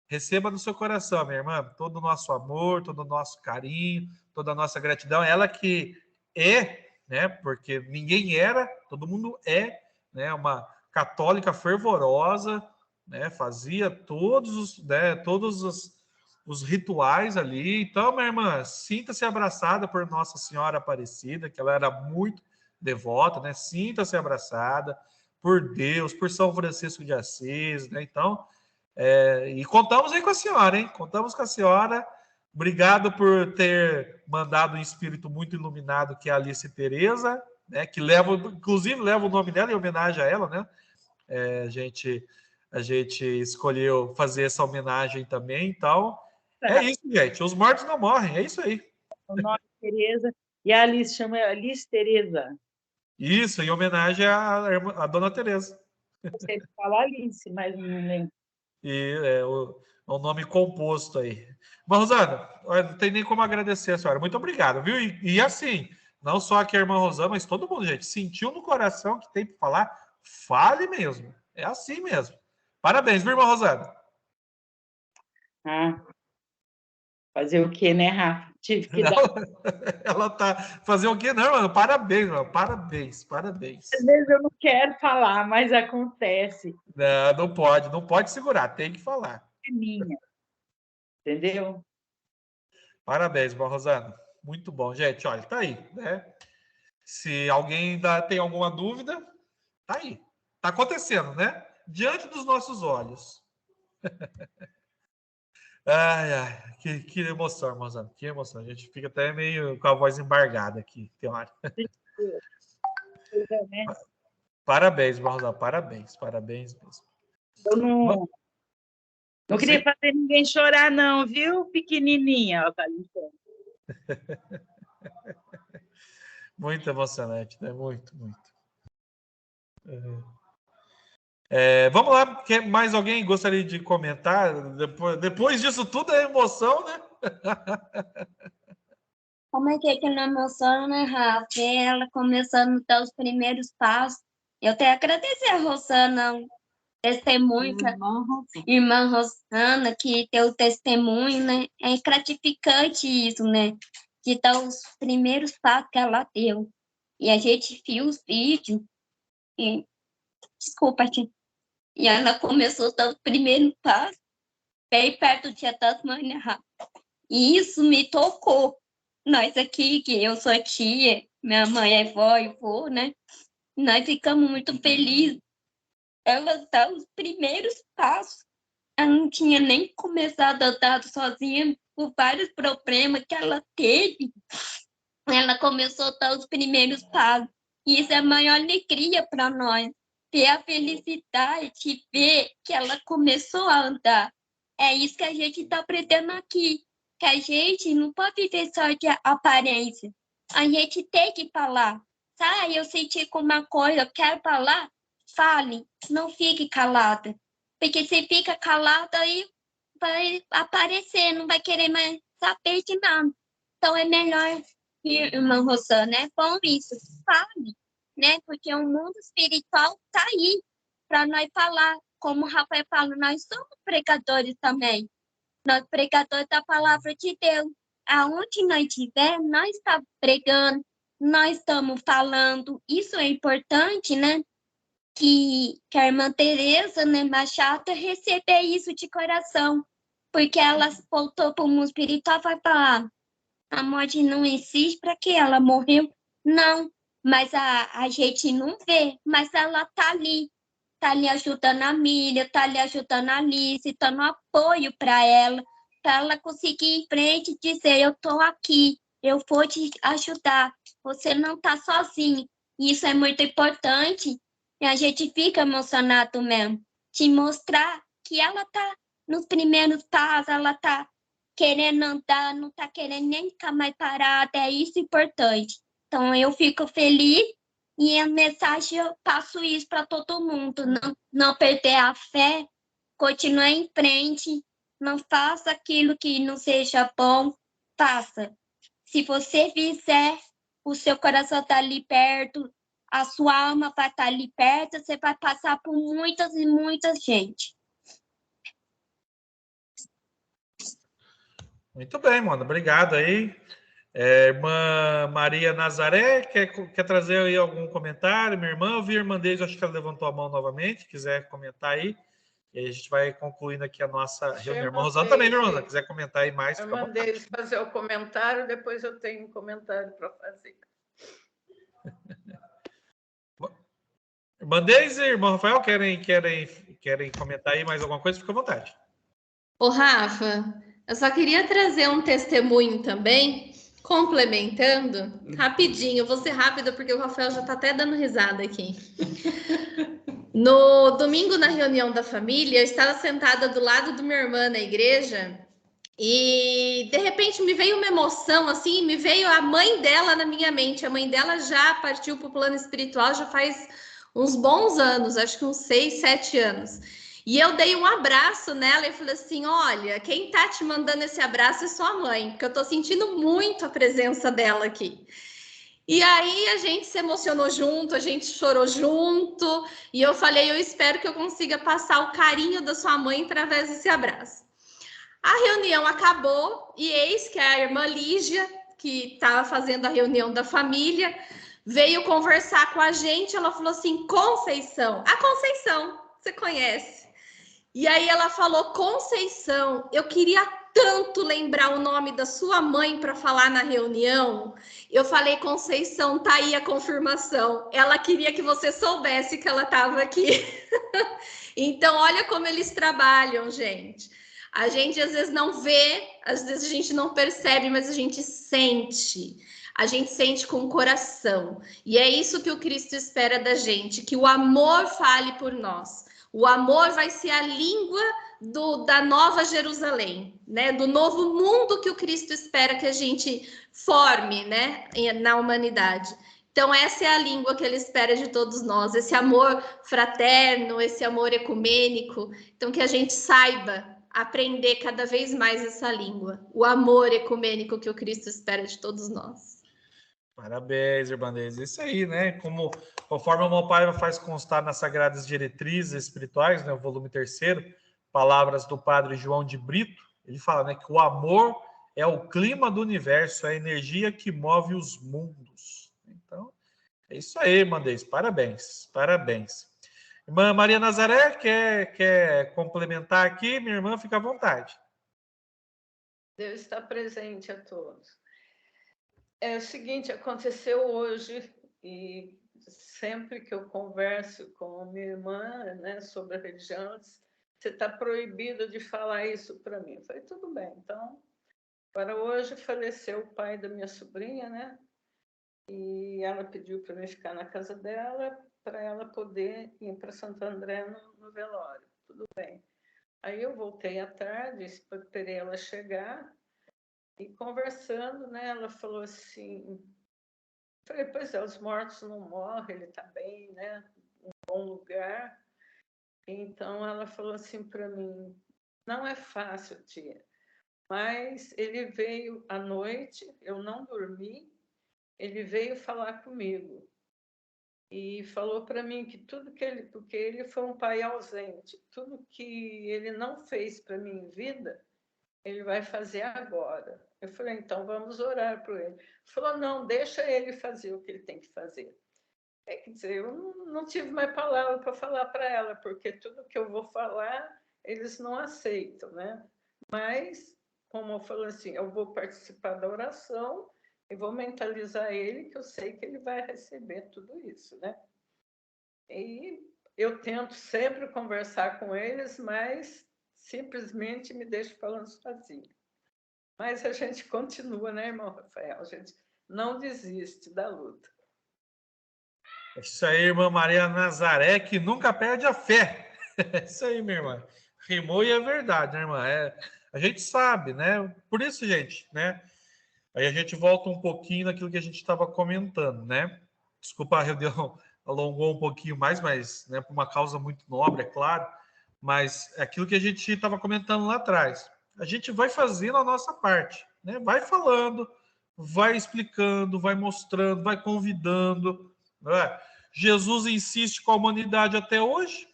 receba no seu coração, minha irmã, todo o nosso amor, todo o nosso carinho, toda a nossa gratidão. Ela que é, né? Porque ninguém era, todo mundo é, né? Uma católica fervorosa, né? Fazia todos os rituais ali. Então, minha irmã, sinta-se abraçada por Nossa Senhora Aparecida, que ela era muito devota, né? Sinta-se abraçada por Deus, por São Francisco de Assis, né? Então, e contamos aí com a senhora, hein? Contamos com a senhora. Obrigado por ter mandado um espírito muito iluminado, que é a Alice Tereza, né? Que inclusive leva o nome dela em homenagem a ela, né? A gente escolheu fazer essa homenagem também, então é isso, gente. Os mortos não morrem, é isso aí. O nome é Tereza, e a Alice chama Alice Tereza. Isso, em homenagem à Dona Tereza. Você fala Alice, mas não lembro. E é o nome composto aí. Mas, Rosana, não tem nem como agradecer a senhora. Muito obrigado, viu? E assim, não só aqui a irmã Rosana, mas todo mundo, gente, sentiu no coração que tem que falar, fale mesmo. É assim mesmo. Parabéns, viu, irmã Rosana? Fazer o quê, né, Rafa? Tive que dar. Ela tá. Fazer o quê? Não, mano. Parabéns, mano. Parabéns, parabéns. Às vezes eu não quero falar, mas acontece. Não pode segurar, tem que falar. É minha. Entendeu? Parabéns, irmã Rosana. Muito bom, gente. Olha, tá aí, né? Se alguém ainda tem alguma dúvida, tá aí. Tá acontecendo, né? Diante dos nossos olhos. Ai, que emoção, irmã Rosana. Que emoção. A gente fica até meio com a voz embargada aqui, tem hora. Parabéns, irmã Rosana. Parabéns mesmo. Eu não queria fazer ninguém chorar, não, viu, pequenininha? Ó, tá limpando. Muito emocionante, né? Muito. Vamos lá, mais alguém gostaria de comentar? Depois disso tudo é emoção, né? Como é que não emociona, né, Rafa? Ela começando a dar os primeiros passos. Eu tenho que agradecer a Rosana, o testemunho, irmã Rosana, que tem o testemunho, né? É gratificante isso, né? De dar os primeiros passos que ela deu. E a gente viu os vídeos. Desculpa, gente. E ela começou a dar os primeiros passos, bem perto do Dia das Mães, né, Rafa? E isso me tocou. Nós aqui, que eu sou a tia, minha mãe é vó e vô, né? Nós ficamos muito felizes. Ela dá os primeiros passos. Ela não tinha nem começado a andar sozinha por vários problemas que ela teve. Ela começou a dar os primeiros passos. E isso é a maior alegria para nós. ver a felicidade, ver que ela começou a andar. É isso que a gente está aprendendo aqui, que a gente não pode viver só de aparência. A gente tem que falar. Sabe, eu senti com uma coisa, eu quero falar, fale, não fique calada. Porque se fica calada, aí vai aparecer, não vai querer mais saber de nada. Então é melhor, irmã Rosana, é bom isso, fale, né? Porque o mundo espiritual está aí para nós falar. Como o Rafael fala, nós somos pregadores também. Nós pregadores da palavra de Deus. Aonde nós estiver, nós estamos pregando, nós estamos falando. Isso é importante, né? Que a irmã Teresa, né, Machado, receber isso de coração. Porque ela voltou para o mundo espiritual e vai falar, a morte não existe, para que ela morreu? Não, mas a gente não vê, mas ela está ali ajudando a Miriam, está ali ajudando a Alice, dando apoio para ela conseguir ir em frente e dizer, eu estou aqui, eu vou te ajudar, você não está sozinho. Isso é muito importante e a gente fica emocionado mesmo, de mostrar que ela está nos primeiros passos, ela está querendo andar, não está querendo nem ficar mais parada, é isso importante. Então, eu fico feliz e a mensagem eu passo isso para todo mundo, não perder a fé, continuar em frente, não faça aquilo que não seja bom, faça. Se você fizer, o seu coração está ali perto, a sua alma vai estar ali perto, você vai passar por muitas e muita gente. Muito bem, mano. Obrigado aí. Irmã Maria Nazaré, quer trazer aí algum comentário? Minha irmã, eu vi a irmã Deise, acho que ela levantou a mão novamente, quiser comentar aí. E aí a gente vai concluindo aqui a nossa reunião. Irmã Rosana também, minha irmã, se quiser comentar aí mais. Eu mandei eles fazer o comentário, depois eu tenho um comentário para fazer. Irmã Deise e irmão Rafael, querem comentar aí mais alguma coisa? Fica à vontade. Ô, Rafa, eu só queria trazer um testemunho também, complementando, rapidinho, eu vou ser rápida porque o Rafael já tá até dando risada aqui. No domingo, na reunião da família, eu estava sentada do lado de minha irmã na igreja e, de repente, me veio uma emoção, assim, me veio a mãe dela na minha mente. A mãe dela já partiu para o plano espiritual já faz uns bons anos, acho que uns 6, 7 anos. E eu dei um abraço nela e falei assim, olha, quem tá te mandando esse abraço é sua mãe, porque eu tô sentindo muito a presença dela aqui. E aí a gente se emocionou junto, a gente chorou junto, e eu falei, eu espero que eu consiga passar o carinho da sua mãe através desse abraço. A reunião acabou e eis que a irmã Lígia, que estava fazendo a reunião da família, veio conversar com a gente. Ela falou assim, Conceição, a Conceição, você conhece? E aí ela falou, Conceição, eu queria tanto lembrar o nome da sua mãe para falar na reunião. Eu falei, Conceição, tá aí a confirmação. Ela queria que você soubesse que ela estava aqui. Então, olha como eles trabalham, gente. A gente às vezes não vê, às vezes a gente não percebe, mas a gente sente. A gente sente com o coração. E é isso que o Cristo espera da gente, que o amor fale por nós. O amor vai ser a língua da nova Jerusalém, né? Do novo mundo que o Cristo espera que a gente forme, né? Na humanidade. Então, essa é a língua que ele espera de todos nós, esse amor fraterno, esse amor ecumênico. Então, que a gente saiba aprender cada vez mais essa língua, o amor ecumênico que o Cristo espera de todos nós. Parabéns, irmã Deise. Isso aí, né? Conforme o meu pai faz constar nas Sagradas Diretrizes Espirituais, né, o volume 3º, palavras do padre João de Brito, ele fala, né, que o amor é o clima do universo, é a energia que move os mundos. Então, é isso aí, irmã Deise. Parabéns, parabéns. Irmã Maria Nazaré, quer complementar aqui? Minha irmã, fica à vontade. Deus está presente a todos. É o seguinte, aconteceu hoje, e sempre que eu converso com minha irmã, né, sobre a religião, você está proibido de falar isso para mim. Eu falei, tudo bem. Então, para hoje, faleceu o pai da minha sobrinha, né? E ela pediu para mim ficar na casa dela, para ela poder ir para Santo André no velório. Tudo bem. Aí eu voltei à tarde, esperei ela chegar e conversando, né? Ela falou assim, falei, pois é, os mortos não morrem, ele está bem, né? Um bom lugar. Então ela falou assim para mim, não é fácil, tia, mas ele veio à noite, eu não dormi, ele veio falar comigo e falou para mim que tudo que ele, porque ele foi um pai ausente, tudo que ele não fez para mim em vida, ele vai fazer agora. Eu falei, então vamos orar por ele. Ele falou, não, deixa ele fazer o que ele tem que fazer. Quer dizer, eu não tive mais palavra para falar para ela, porque tudo que eu vou falar, eles não aceitam, né? Mas, como eu falo assim, eu vou participar da oração e vou mentalizar ele, que eu sei que ele vai receber tudo isso, né? E eu tento sempre conversar com eles, mas simplesmente me deixo falando sozinho. Mas a gente continua, né, irmão Rafael? A gente não desiste da luta. É isso aí, irmã Maria Nazaré, que nunca perde a fé. É isso aí, minha irmã. Rimou e é verdade, né, irmã? A gente sabe, né? Por isso, gente, né? Aí a gente volta um pouquinho naquilo que a gente estava comentando, né? Desculpa, alongou um pouquinho mais, mas né, por uma causa muito nobre, é claro. Mas é aquilo que a gente estava comentando lá atrás. A gente vai fazendo a nossa parte, né? Vai falando, vai explicando, vai mostrando, vai convidando. Não é? Jesus insiste com a humanidade até hoje.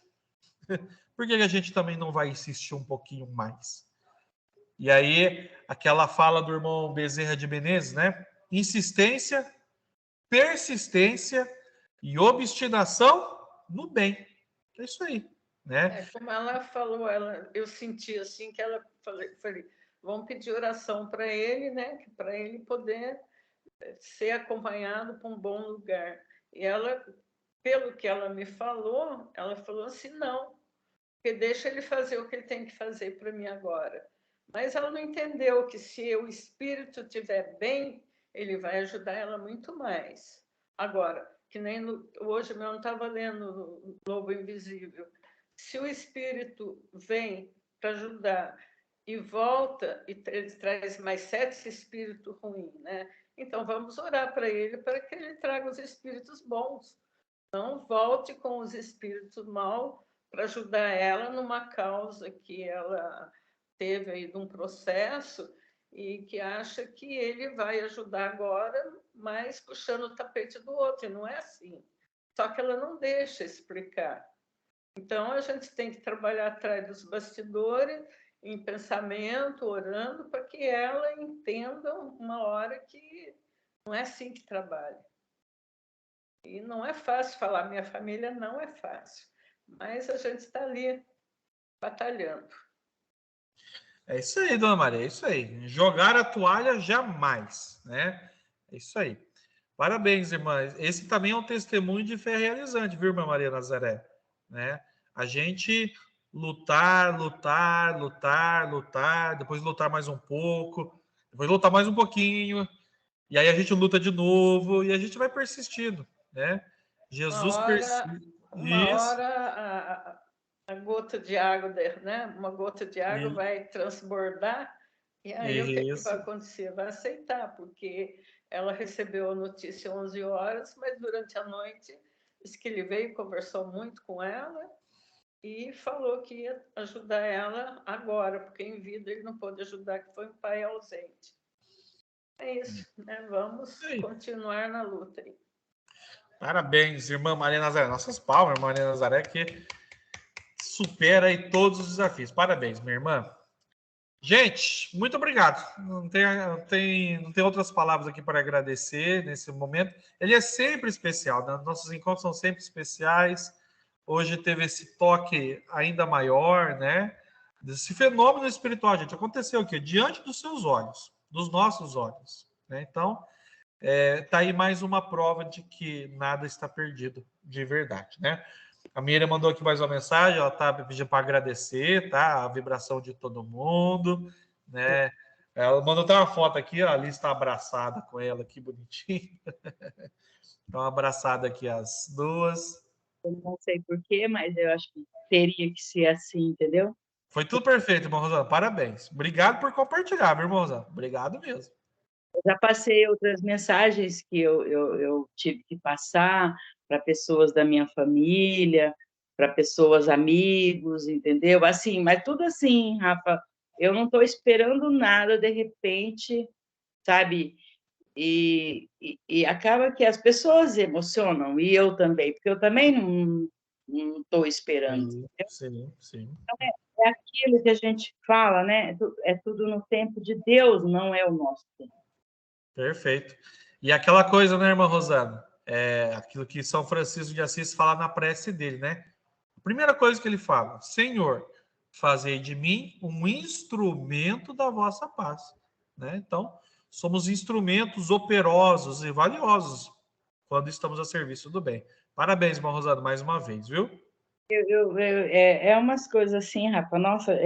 Por que a gente também não vai insistir um pouquinho mais? E aí, aquela fala do irmão Bezerra de Menezes, né? Insistência, persistência e obstinação no bem. É isso aí, né? Como ela falou, eu senti assim que ela falei, vamos pedir oração para ele, né? Para ele poder ser acompanhado para um bom lugar. E ela, pelo que ela me falou, ela falou assim, não, porque deixa ele fazer o que ele tem que fazer para mim agora. Mas ela não entendeu que se o espírito estiver bem, ele vai ajudar ela muito mais. Agora, que nem hoje mesmo eu estava lendo o Lobo Invisível. Se o espírito vem para ajudar e volta, e ele traz mais 7 espíritos ruins, né? Então vamos orar para ele, para que ele traga os espíritos bons. Não volte com os espíritos maus para ajudar ela numa causa que ela teve aí de um processo e que acha que ele vai ajudar agora, mas puxando o tapete do outro, e não é assim. Só que ela não deixa explicar. Então, a gente tem que trabalhar atrás dos bastidores, em pensamento, orando, para que ela entenda uma hora que não é assim que trabalha. E não é fácil falar, minha família não é fácil, mas a gente está ali batalhando. É isso aí, dona Maria, é isso aí. Jogar a toalha jamais, né? É isso aí. Parabéns, irmã. Esse também é um testemunho de fé realizante, viu, irmã Maria Nazaré? Né? A gente lutar, depois lutar mais um pouco, depois lutar mais um pouquinho, e aí a gente luta de novo, e a gente vai persistindo, né? Jesus persiste. Uma hora a gota de água, né? Uma gota de água vai transbordar, e aí o que vai acontecer? Vai aceitar, porque ela recebeu a notícia às 11 horas, mas durante a noite disse que ele veio, conversou muito com ela e falou que ia ajudar ela agora, porque em vida ele não pôde ajudar, que foi um pai ausente. É isso, né? Vamos continuar na luta aí. Parabéns, irmã Maria Nazaré. Nossas palmas, irmã Maria Nazaré, que supera aí todos os desafios. Parabéns, minha irmã. Gente, muito obrigado. Não tem outras palavras aqui para agradecer nesse momento. Ele é sempre especial, né? Nossos encontros são sempre especiais. Hoje teve esse toque ainda maior, né? Esse fenômeno espiritual, gente, aconteceu aqui, diante dos seus olhos, dos nossos olhos, né? Então, tá aí mais uma prova de que nada está perdido de verdade, né? A Miriam mandou aqui mais uma mensagem, ela tá pedindo para agradecer, tá? A vibração de todo mundo, né? Ela mandou até uma foto aqui, ó, a Alice está abraçada com ela, que bonitinho. Então, abraçada aqui as duas. Eu não sei porquê, mas eu acho que teria que ser assim, entendeu? Foi tudo perfeito, irmã Rosana. Parabéns. Obrigado por compartilhar, meu irmão Rosana. Obrigado mesmo. Eu já passei outras mensagens que eu tive que passar para pessoas da minha família, para pessoas amigos, entendeu? Assim, mas tudo assim, Rafa, eu não estou esperando nada de repente, sabe? E acaba que as pessoas emocionam, e eu também, porque eu também não estou esperando. Sim. É aquilo que a gente fala, né? É tudo no tempo de Deus, não é o nosso tempo. Perfeito. E aquela coisa, né, irmã Rosana? É aquilo que São Francisco de Assis fala na prece dele, né? A primeira coisa que ele fala: Senhor, fazei de mim um instrumento da vossa paz. Né? Então, somos instrumentos operosos e valiosos quando estamos a serviço do bem. Parabéns, irmã Rosana, mais uma vez, viu? É umas coisas assim, Rafa, nossa,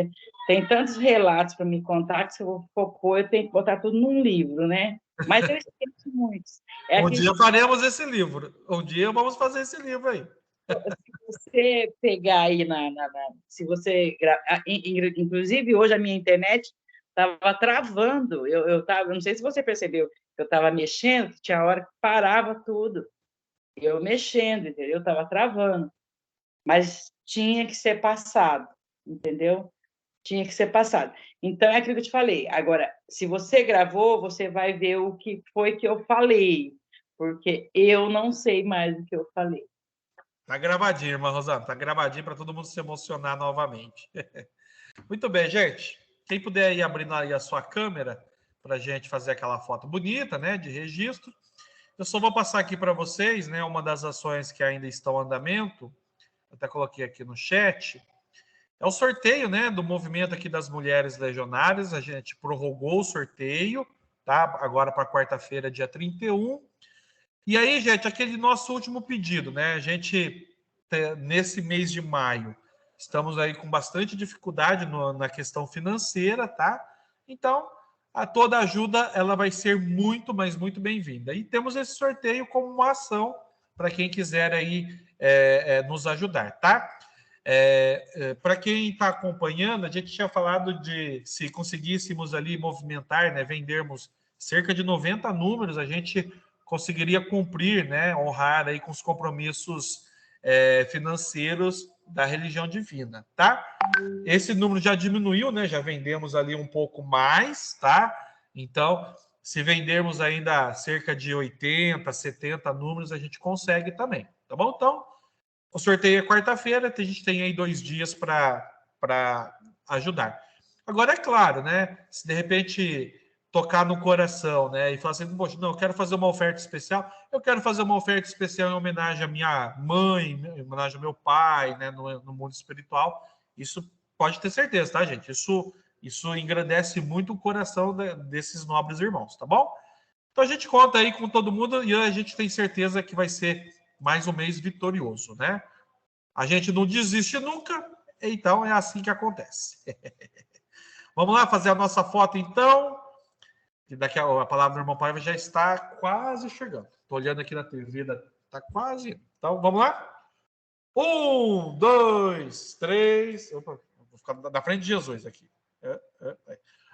tem tantos relatos para me contar que se eu for pôr, eu tenho que botar tudo num livro, né? Mas eu esqueço muitos. Um dia faremos esse livro. Um dia vamos fazer esse livro aí. Se você pegar aí se você inclusive hoje a minha internet estava travando. Eu tava, não sei se você percebeu, eu estava mexendo, tinha hora que parava tudo. Eu mexendo, entendeu? Estava travando. Mas tinha que ser passado, entendeu? Tinha que ser passado. Então, é aquilo que eu te falei. Agora, se você gravou, você vai ver o que foi que eu falei, porque eu não sei mais o que eu falei. Tá gravadinho, irmã Rosana. Tá gravadinho para todo mundo se emocionar novamente. Muito bem, gente. Quem puder ir abrindo aí a sua câmera para a gente fazer aquela foto bonita, né, de registro. Eu só vou passar aqui para vocês, né, uma das ações que ainda estão em andamento. Até coloquei aqui no chat. É o sorteio, né, do movimento aqui das Mulheres Legionárias. A gente prorrogou o sorteio, tá? Agora para quarta-feira, dia 31. E aí, gente, aquele nosso último pedido, né? A gente, nesse mês de maio, estamos aí com bastante dificuldade na questão financeira, tá? Então, toda ajuda, ela vai ser muito, mas muito bem-vinda. E temos esse sorteio como uma ação para quem quiser aí nos ajudar, tá? Para quem está acompanhando, a gente tinha falado de se conseguíssemos ali movimentar, né, vendermos cerca de 90 números, a gente conseguiria cumprir, né, honrar aí com os compromissos financeiros da religião divina, tá? Esse número já diminuiu, né? Já vendemos ali um pouco mais, tá? Então, se vendermos ainda cerca de 80, 70 números, a gente consegue também, tá bom? Então, o sorteio é quarta-feira, a gente tem aí 2 dias para ajudar. Agora, é claro, né? Se de repente tocar no coração, né? E falar assim, poxa, não, eu quero fazer uma oferta especial. Eu quero fazer uma oferta especial em homenagem à minha mãe, em homenagem ao meu pai, né? No mundo espiritual. Isso pode ter certeza, tá, gente? Isso engrandece muito o coração desses nobres irmãos, tá bom? Então a gente conta aí com todo mundo e a gente tem certeza que vai ser mais um mês vitorioso, né? A gente não desiste nunca, então é assim que acontece. Vamos lá fazer a nossa foto, então. E daqui a palavra do irmão Paiva já está quase chegando. Estou olhando aqui na TV, está quase. Então, vamos lá? 1, 2, 3. Opa, vou ficar na frente de Jesus aqui.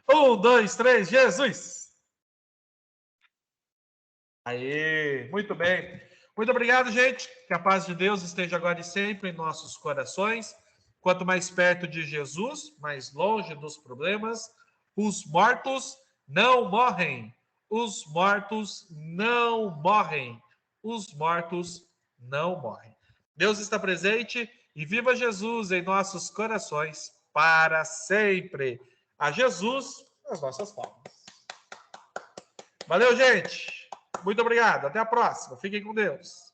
1, 2, 3, Jesus! Aê, muito bem. Muito obrigado, gente. Que a paz de Deus esteja agora e sempre em nossos corações. Quanto mais perto de Jesus, mais longe dos problemas. Os mortos não morrem. Os mortos não morrem. Os mortos não morrem. Deus está presente e viva Jesus em nossos corações para sempre. A Jesus, as nossas palmas. Valeu, gente. Muito obrigado. Até a próxima. Fiquem com Deus.